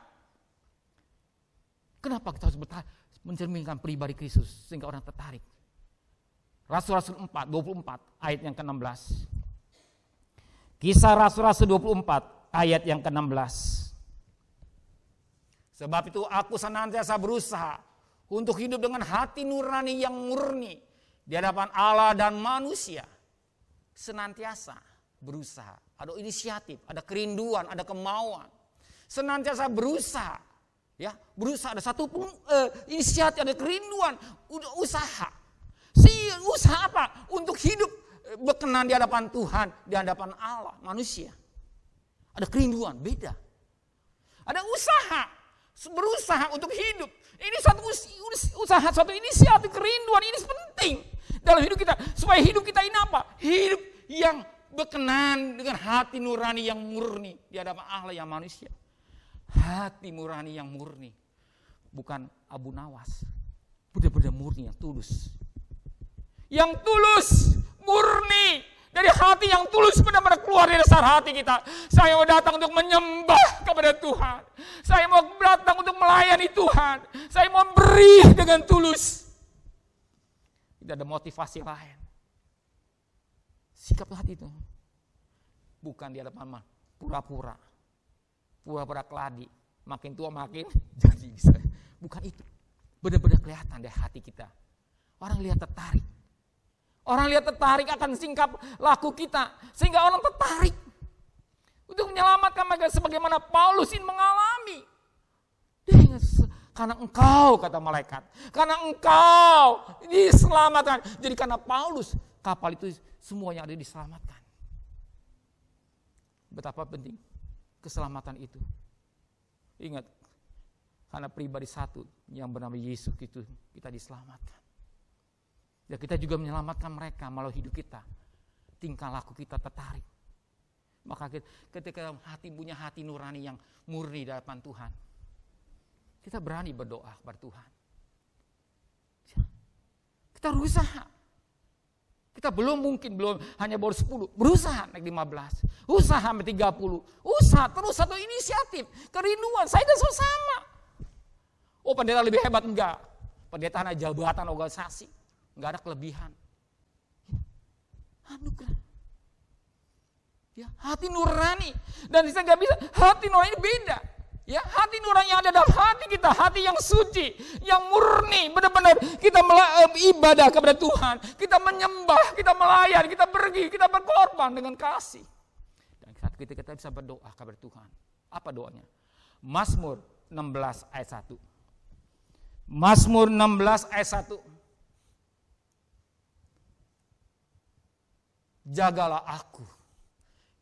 Kenapa kita harus mencerminkan pribadi Kristus sehingga orang tertarik? Rasul-Rasul 24 ayat yang ke-16. Kisah Rasul-Rasul 24 ayat yang ke-16. Sebab itu aku senantiasa berusaha untuk hidup dengan hati nurani yang murni di hadapan Allah dan manusia. Senantiasa berusaha, ada inisiatif, ada kerinduan, ada kemauan. Senantiasa berusaha. Ya, berusaha ada satu inisiatif, ada kerinduan, usaha. Usaha apa? Untuk hidup berkenan di hadapan Tuhan, di hadapan Allah, manusia. Ada kerinduan, beda. Ada usaha, berusaha untuk hidup. Ini satu usaha, satu inisiatif, kerinduan, ini penting dalam hidup kita. Supaya hidup kita ini apa? Hidup yang berkenan dengan hati nurani yang murni di hadapan Allah yang manusia. Hati nurani yang murni, bukan abu nawas, benar-benar murni yang tulus. Yang tulus, murni, dari hati yang tulus benar-benar keluar dari dasar hati kita. Saya mau datang untuk menyembah kepada Tuhan. Saya mau datang untuk melayani Tuhan. Saya mau beri dengan tulus. Tidak ada motivasi lain. Sikap hati itu bukan di hadapan pura-pura. Pura-pura keladi, makin tua makin jadi bisa. Bukan itu. Benar-benar kelihatan dari hati kita. Orang lihat tertarik. Orang lihat tertarik akan singkap laku kita. Sehingga orang tertarik untuk menyelamatkan mereka sebagaimana Paulus ini mengalami. Dia ingat, karena engkau, kata malaikat, karena engkau diselamatkan. Jadi karena Paulus, kapal itu semuanya ada diselamatkan. Betapa penting keselamatan itu. Ingat, karena pribadi satu yang bernama Yesus itu kita diselamatkan. Dan kita juga menyelamatkan mereka melalui hidup kita. Tingkah laku kita tertarik. Maka ketika hati punya hati nurani yang murni di hadapan Tuhan, kita berani berdoa kepada Tuhan. Kita berusaha. Kita belum hanya baru 10, berusaha naik 15, usaha sampai 30, usaha terus satu inisiatif, kerinduan, saya dan sama. Oh, pendeta lebih hebat, enggak. Pendeta hanya jabatan organisasi, enggak ada kelebihan. Anugerah. Ya, hati nurani, dan saya nggak bisa, hati nurani ini beda. Ya, hati nurani yang ada dalam hati kita, hati yang suci, yang murni, benar-benar kita ibadah kepada Tuhan, kita menyembah, kita melayan, kita pergi, kita berkorban dengan kasih. Dan saat kita bisa berdoa kepada Tuhan. Apa doanya? Mazmur 16 ayat 1. Mazmur 16 ayat 1. Jagalah aku,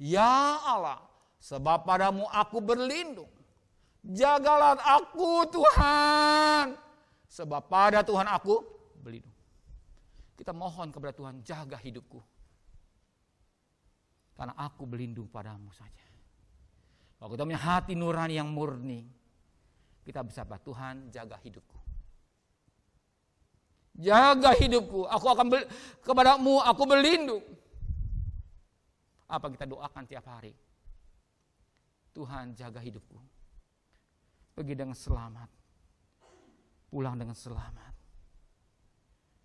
ya Allah, sebab padamu aku berlindung. Jagalah aku Tuhan, sebab pada Tuhan aku berlindung. Kita mohon kepada Tuhan, jaga hidupku. Karena aku berlindung padamu saja. Kalau kita punya hati nurani yang murni, kita bisa bahwa Tuhan jaga hidupku. Jaga hidupku, aku akan kepadamu aku berlindung. Apa kita doakan tiap hari? Tuhan jaga hidupku. Pergi dengan selamat, pulang dengan selamat.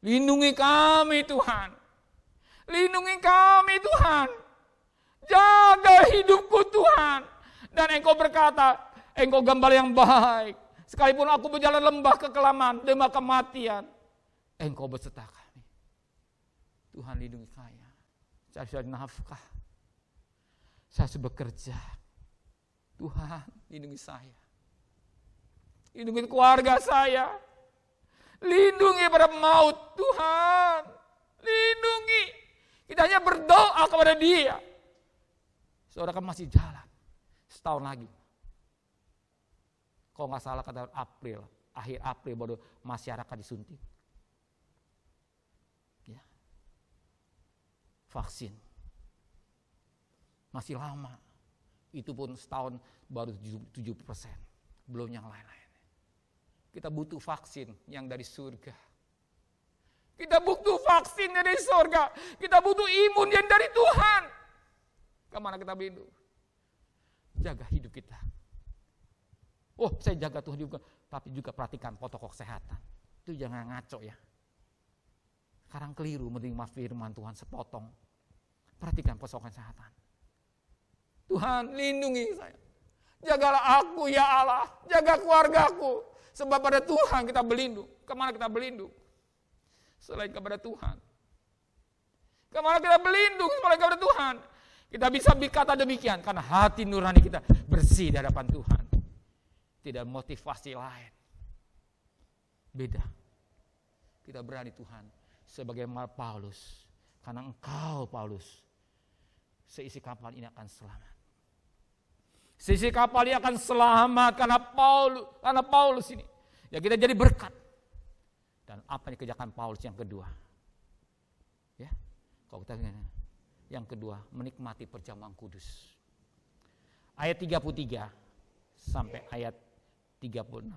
Lindungi kami Tuhan, lindungi kami Tuhan, jaga hidupku Tuhan. Dan Engkau berkata, Engkau gembala yang baik. Sekalipun aku berjalan lembah kekelaman, demi kematian, Engkau beserta kami. Tuhan lindungi saya, saya sudah nafkah, saya sudah bekerja. Tuhan lindungi saya. Lindungi keluarga saya. Lindungi pada maut Tuhan. Lindungi. Kita hanya berdoa kepada Dia. Saudara kan masih jalan. Setahun lagi. Kalau nggak salah kata April. Akhir April baru masyarakat disuntik. Ya. Vaksin. Masih lama. Itu pun setahun baru 70%. Belum yang lain-lain. Kita butuh vaksin yang dari surga. Kita butuh vaksin dari surga. Kita butuh imun yang dari Tuhan. Kemana kita berlindung? Jaga hidup kita. Oh, saya jaga Tuhan juga. Tapi juga perhatikan protokol kesehatan. Itu jangan ngaco ya. Sekarang keliru menerima firman Tuhan sepotong. Perhatikan protokol kesehatan. Tuhan lindungi saya. Jagalah aku ya Allah. Jaga keluargaku. Sebab pada Tuhan kita berlindung. Kemana kita berlindung? Selain kepada Tuhan. Kemana kita berlindung selain kepada Tuhan? Kita bisa berkata demikian. Karena hati nurani kita bersih di hadapan Tuhan. Tidak motivasi lain. Beda. Kita berani Tuhan. Sebagaimana Paulus. Karena engkau Paulus. Seisi kapal ini akan selamat. Sisi kapal ini akan selamat karena Paulus ini. Ya kita jadi berkat. Dan apa yang dikerjakan Paulus yang kedua? Ya, kalau kita yang kedua menikmati perjamuan kudus. Ayat 33 sampai ayat 36.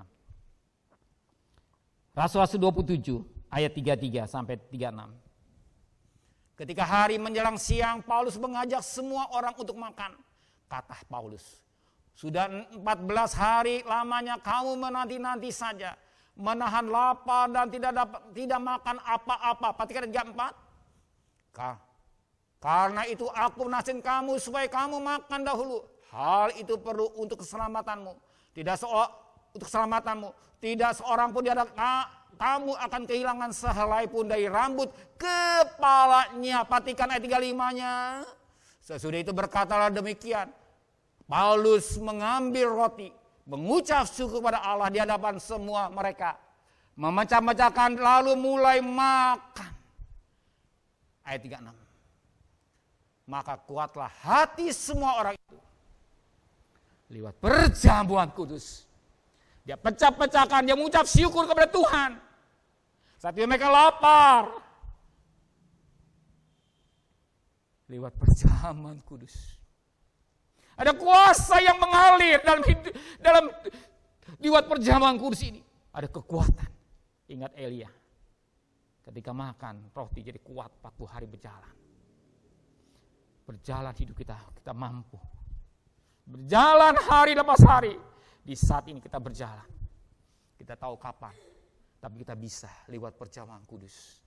Rasul 27 ayat 33 sampai 36. Ketika hari menjelang siang, Paulus mengajak semua orang untuk makan. Kata Paulus, sudah 14 hari lamanya kamu menanti-nanti saja, menahan lapar dan tidak makan apa-apa. Perhatikan ayat 4. Karena itu aku nasihin kamu supaya kamu makan dahulu. Hal itu perlu untuk keselamatanmu. untuk keselamatanmu. Tidak seorang pun di antara kamu akan kehilangan sehelai pun dari rambut kepalanya. Perhatikan ayat 35-nya. Sesudah itu berkatalah demikian. Paulus mengambil roti, mengucap syukur kepada Allah di hadapan semua mereka. Memecah-mecahkan lalu mulai makan. Ayat 36. Maka kuatlah hati semua orang itu lewat perjamuan kudus. Dia pecah-pecahkan, dia mengucap syukur kepada Tuhan. Saat itu mereka lapar. Lewat perjamuan kudus. Ada kuasa yang mengalir dalam lewat perjamuan kudus ini. Ada kekuatan. Ingat Elia. Ketika makan roti jadi kuat 40 hari berjalan. Berjalan hidup kita mampu. Berjalan hari lepas hari. Di saat ini kita berjalan. Kita tahu kapan. Tapi kita bisa lewat perjamuan kudus.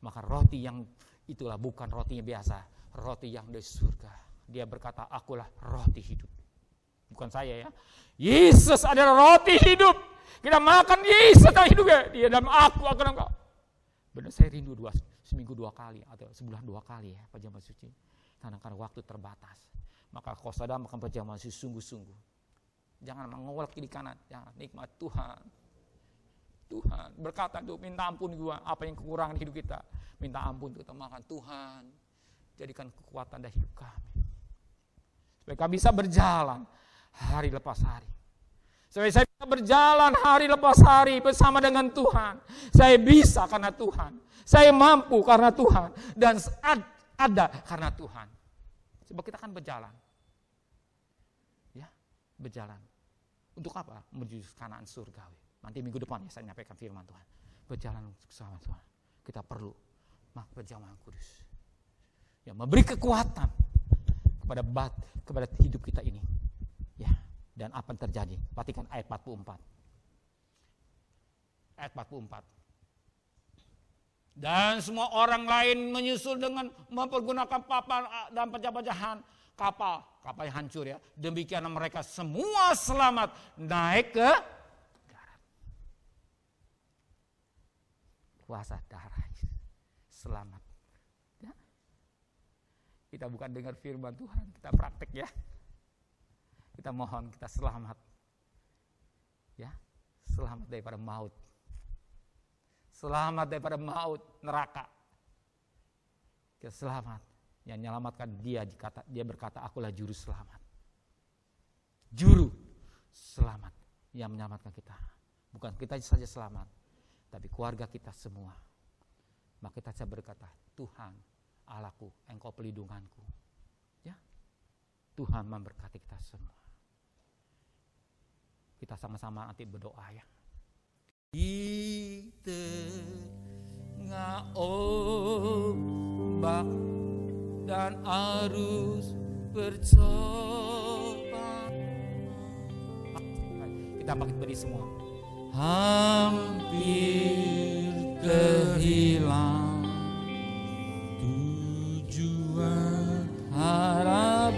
Maka roti yang itulah bukan rotinya biasa. Roti yang dari surga. Dia berkata, akulah roti hidup. Bukan saya ya. Yesus adalah roti hidup. Kita makan Yesus adalah hidup ya. Dia dalam aku dalam engkau. Benar saya rindu seminggu 2 kali. Atau sebulan 2 kali ya perjamuan suci. Karena waktu terbatas. Maka kau sadar makan perjamuan suci sungguh-sungguh. Jangan mengolok kiri kanan. Jangan nikmat Tuhan. Tuhan berkata tuh minta ampun gua. Apa yang kekurangan hidup kita. Minta ampun kita makan Tuhan. Jadikan kekuatan dari hidup kami. Supaya kami bisa berjalan hari lepas hari. Supaya saya bisa berjalan hari lepas hari bersama dengan Tuhan. Saya bisa karena Tuhan. Saya mampu karena Tuhan. Dan ada karena Tuhan. Sebab kita akan berjalan. Ya, berjalan. Untuk apa? Menuju Kanaan surgawi. Nanti minggu depan ya saya nyampaikan firman Tuhan. Berjalan bersama Tuhan. Kita perlu perjamuan kudus. Yang memberi kekuatan kepada hidup kita ini. Ya, dan apa yang terjadi? Perhatikan ayat 44. Ayat 44. Dan semua orang lain menyusul dengan mempergunakan papan dan pecah-pecahan kapal yang hancur ya. Demikian mereka semua selamat naik ke darat. Kuasa darah selamat. Ya. Kita bukan dengar firman Tuhan, kita praktek ya. Kita mohon kita selamat. Ya, selamat daripada maut. Selamat daripada maut neraka. Kita selamat. Yang menyelamatkan dia berkata, akulah juru selamat. Juru selamat yang menyelamatkan kita. Bukan kita saja selamat, tapi keluarga kita semua. Maka kita berkata, Tuhan Allahku, Engkau pelindunganku. Ya, Tuhan memberkati kita semua. Kita sama-sama nanti berdoa ya. Di tengah ombak dan arus bercoba. Kita bangkit berdiri semua. Hampir kehilang tujuan harap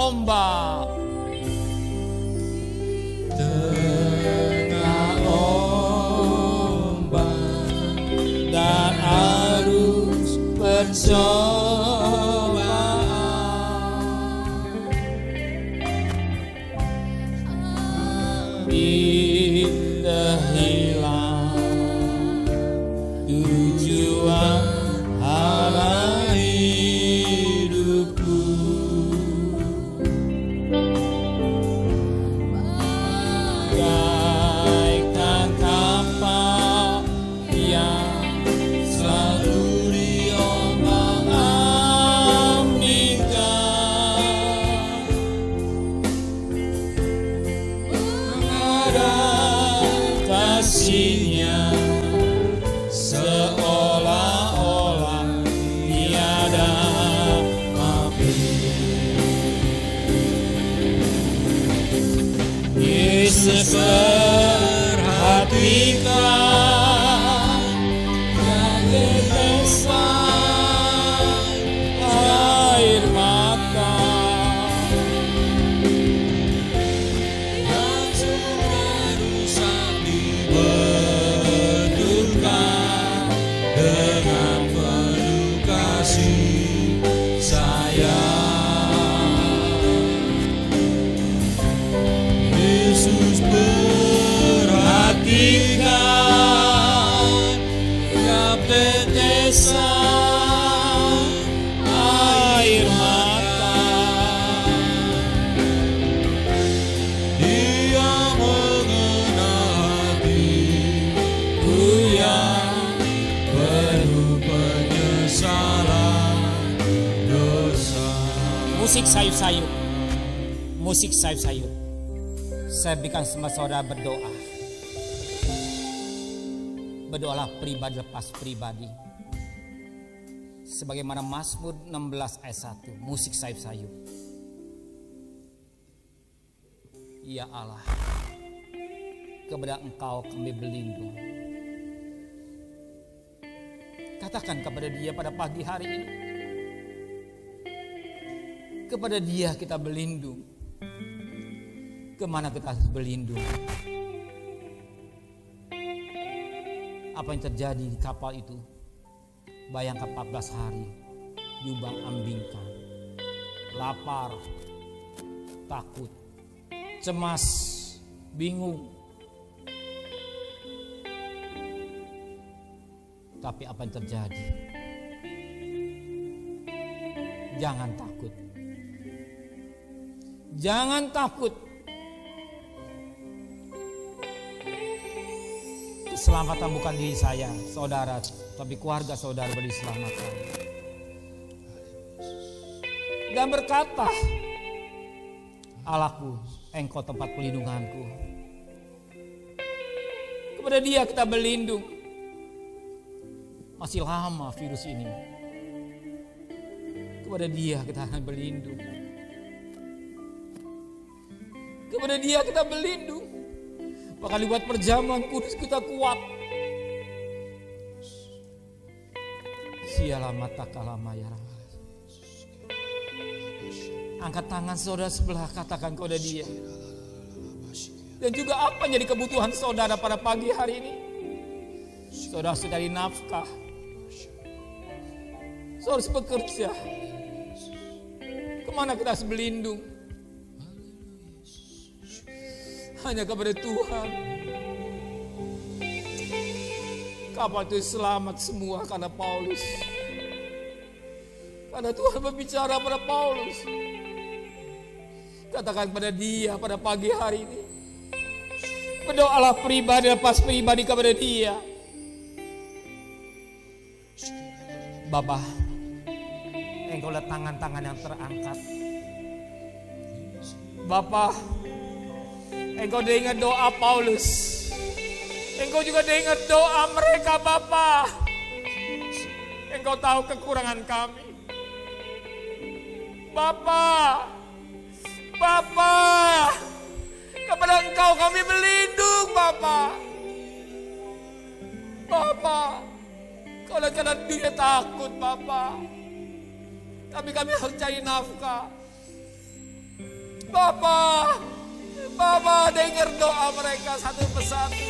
ombak. Tengah ombak dan arus percobaan, bila hilang tujuan arah hidupku, bagaikan kapal yang selalu diombang-ambingkan, mengadaptasinya seolah-olah tiada mampu. Yesus perhatikan yang tetesan air mata yang sudah rusak dibetulkan dengan penuh kasih sayang. Yesus perhatikan tiap tetesan air mata. Dia mengenal hatiku yang penuh penyesalan dosa. Musik sayup-sayup. Musik sayup-sayup. Saya berikan sama saudara berdoa. Berdoalah pribadi lepas pribadi. Sebagaimana Mazmur 16 ayat 1. Musik sayup-sayup. Ya Allah, kepada Engkau kami berlindung. Katakan kepada Dia pada pagi hari ini. Kepada Dia kita berlindung. Kemana kita harus berlindung? Apa yang terjadi di kapal itu? Bayangkan 14 hari diumbang-ambingkan, lapar, takut, cemas, bingung. Tapi apa yang terjadi? Jangan takut. Jangan takut. Keselamatan bukan diri saya, saudara, tapi keluarga saudara diselamatkan. Dan berkata, Allahku, Engkau tempat pelindunganku. Kepada Dia kita berlindung. Masih lama virus ini. Kepada Dia kita akan berlindung. Kepada Dia kita berlindung. Bahkan lewat perjamuan kudus kita kuat. Sialah mata kalama ya Rabb. Angkat tangan saudara sebelah, katakan kepada Dia. Dan juga apa jadi kebutuhan saudara pada pagi hari ini? Saudara sudah cari nafkah. Saudara harus bekerja. Kemana kita harus berlindung? Hanya kepada Tuhan. Kapal itu selamat semua karena Paulus. Karena Tuhan berbicara pada Paulus. Katakan pada Dia pada pagi hari ini. Berdoalah pribadi lepas pribadi kepada Dia. Bapa, Engkau lihat tangan-tangan yang terangkat. Bapa, Engkau dengar doa Paulus. Engkau juga dengar doa mereka, Bapa. Engkau tahu kekurangan kami. Bapa, Bapa, kepada Engkau kami berlindung, Bapa. Bapa, kalau karena dunia takut, Bapa. Tapi kami harus cari nafkah. Bapa dengar doa mereka satu persatu.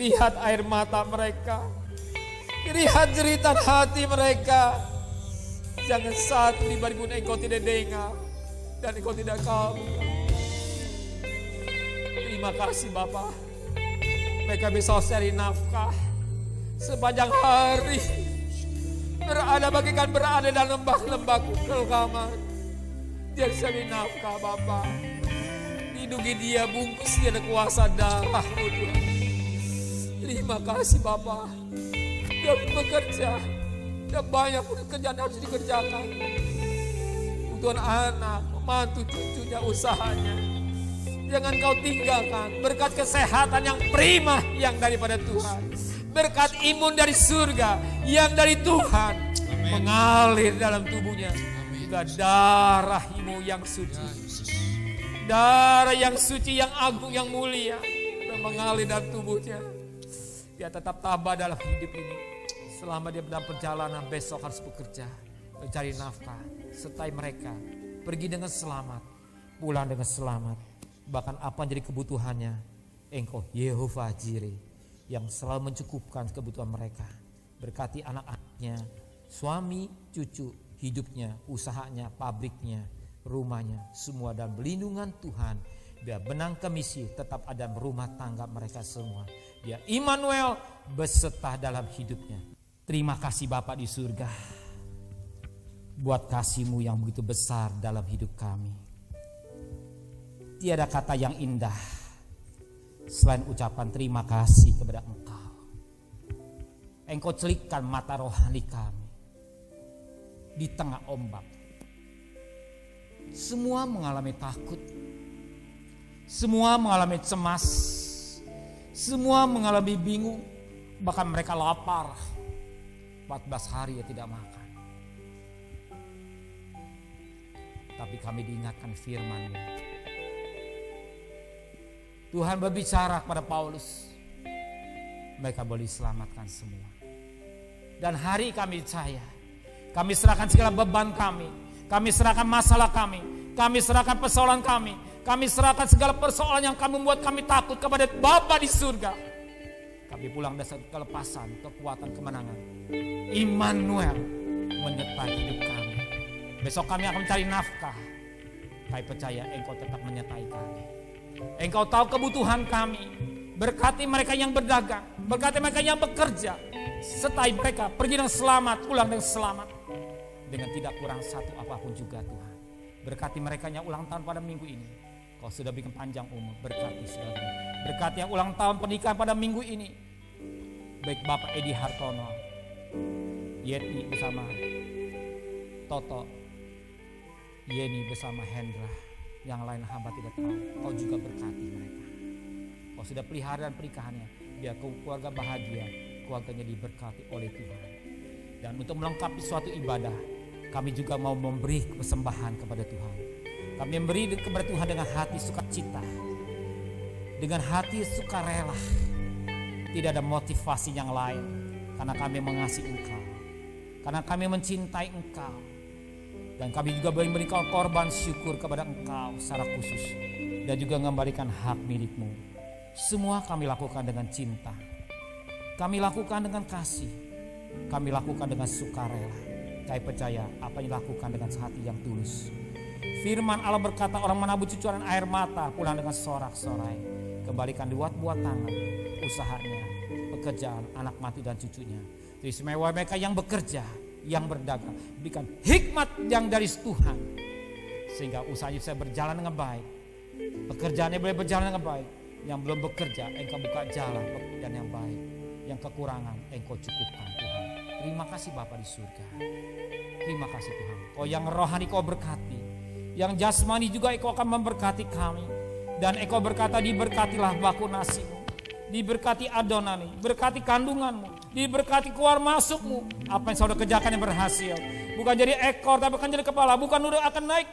Lihat air mata mereka. Lihat jeritan hati mereka. Jangan satu di pun engkau tidak dengar dan engkau tidak kabul. Terima kasih Bapa. Mereka bisa cari nafkah sepanjang hari. Berada dalam lembah-lembah kegelapan. Dia cari nafkah Bapa. Lindungi dia, bungkus dia dengan kuasa darah-Mu Tuhan. Terima kasih Bapa. Kami bekerja. Dan banyak pekerjaan harus dikerjakan. Untuk anak, membantu cucunya, usahanya. Jangan kau tinggalkan berkat kesehatan yang prima yang daripada Tuhan. Berkat imun dari surga yang dari Tuhan. Amen. Mengalir dalam tubuhnya. Juga darah-Mu yang suci. Darah yang suci, yang agung, yang mulia. Dan mengalir dalam tubuhnya. Dia tetap tabah dalam hidup ini. Selama dia dalam perjalanan besok harus bekerja. Mencari nafkah. Sertai mereka. Pergi dengan selamat. Pulang dengan selamat. Bahkan apa yang jadi kebutuhannya. Engkau Yehovah Jireh. Yang selalu mencukupkan kebutuhan mereka. Berkati anak-anaknya. Suami, cucu, hidupnya, usahanya, pabriknya, rumahnya. Semua dalam pelindungan Tuhan. Biar benang kemisi tetap ada rumah tangga mereka semua. Dia Immanuel beserta dalam hidupnya. Terima kasih Bapa di surga. Buat kasih-Mu yang begitu besar dalam hidup kami. Tiada kata yang indah selain ucapan terima kasih kepada Engkau. Engkau celikkan mata rohani kami di tengah ombak. Semua mengalami takut. Semua mengalami cemas. Semua mengalami bingung. Bahkan mereka lapar. 14 hari ya tidak makan. Tapi kami diingatkan firman-Mu. Tuhan berbicara kepada Paulus. Mereka boleh diselamatkan semua. Dan hari kami percaya. Kami serahkan segala beban kami. Kami serahkan masalah kami. Kami serahkan persoalan kami. Kami serahkan segala persoalan yang kami membuat kami takut kepada Bapa di surga. Kami pulang dengan kelepasan, kekuatan, kemenangan. Immanuel menyertai hidup kami. Besok kami akan mencari nafkah. Kami percaya Engkau tetap menyertai kami. Engkau tahu kebutuhan kami. Berkati mereka yang berdagang. Berkati mereka yang bekerja. Sertai mereka pergi dengan selamat, pulang dengan selamat. Dengan tidak kurang satu apapun juga Tuhan. Berkati mereka yang ulang tahun pada minggu ini. Kau sudah bikin panjang umur. Berkati segalanya. Berkati yang ulang tahun pernikahan pada minggu ini. Baik Bapak Edi Hartono, Yeti bersama Toto, Yeni bersama Hendra. Yang lain hamba tidak tahu. Kau juga berkati mereka. Kau sudah pelihara dan pernikahannya. Biar keluarga bahagia. Keluarganya diberkati oleh Tuhan. Dan untuk melengkapi suatu ibadah, kami juga mau memberi persembahan kepada Tuhan. Kami memberi kepada Tuhan dengan hati sukacita. Dengan hati sukarela. Tidak ada motivasi yang lain. Karena kami mengasihi Engkau. Karena kami mencintai Engkau. Dan kami juga boleh memberikan korban syukur kepada Engkau secara khusus. Dan juga mengembalikan hak milik-Mu. Semua kami lakukan dengan cinta. Kami lakukan dengan kasih. Kami lakukan dengan sukarela. Kami percaya apa yang dilakukan dengan hati yang tulus. Firman Allah berkata, orang menabur cucuran air mata pulang dengan sorak-sorai. Kembalikan buat tangan, usahanya, pekerjaan, anak mati dan cucunya. Istimewa mereka yang bekerja, yang berdagang, berikan hikmat yang dari Tuhan. Sehingga usahanya bisa berjalan dengan baik. Pekerjaannya boleh berjalan dengan baik. Yang belum bekerja, Engkau buka jalan pekerjaan yang baik. Yang kekurangan, Engkau cukupkan Tuhan. Terima kasih Bapa di surga. Terima kasih Tuhan. Kau yang rohani Kau berkati. Yang jasmani juga Engkau akan memberkati kami. Dan Engkau berkata, diberkatilah baku nasimu. Diberkati adonani. Berkati kandunganmu. Diberkati keluar masukmu. Apa yang saudara kerjakan yang berhasil. Bukan jadi ekor tapi akan jadi kepala. Bukan udah akan naik.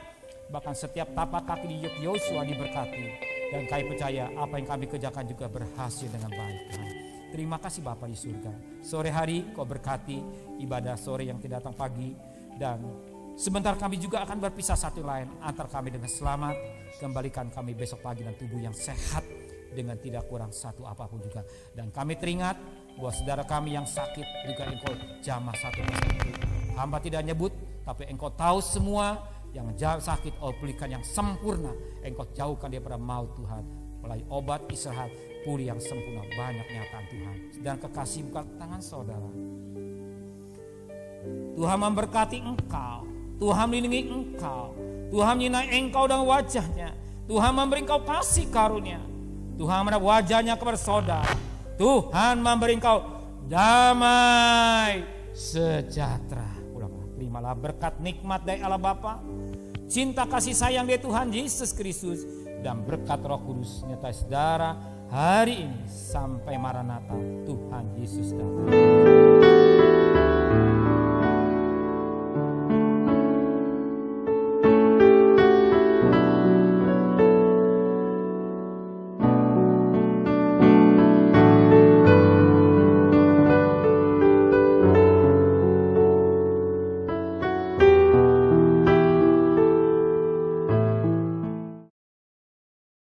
Bahkan setiap tapak kaki di Yosua diberkati. Dan kami percaya apa yang kami kerjakan juga berhasil dengan baik Tuhan. Terima kasih Bapa di surga. Sore hari Kau berkati ibadah sore yang tidak datang pagi. Dan Sebentar kami juga akan berpisah satu lain. Antar kami dengan selamat. Kembalikan kami besok pagi dan tubuh yang sehat dengan tidak kurang satu apapun juga. Dan kami teringat bahwa saudara kami yang sakit juga Engkau jamah satu persatu. Hamba tidak nyebut, tapi Engkau tahu semua. Yang sakit Engkau pulihkan yang sempurna. Engkau jauhkan dia pada maut Tuhan. Melalui obat istirahat, pulih yang sempurna. Banyak nyataan Tuhan. Dan kekasih buka tangan saudara. Tuhan memberkati engkau. Tuhan melindungi engkau. Tuhan menyinai engkau dengan wajahnya. Tuhan memberi engkau kasih karunia. Tuhan menatap wajahnya kepada saudara. Tuhan memberi engkau damai sejahtera. Terimalah berkat nikmat dari Allah Bapa, cinta kasih sayang dari Tuhan Yesus Kristus, dan berkat Roh Kudus nyata saudara hari ini sampai Maranatha Tuhan Yesus datang.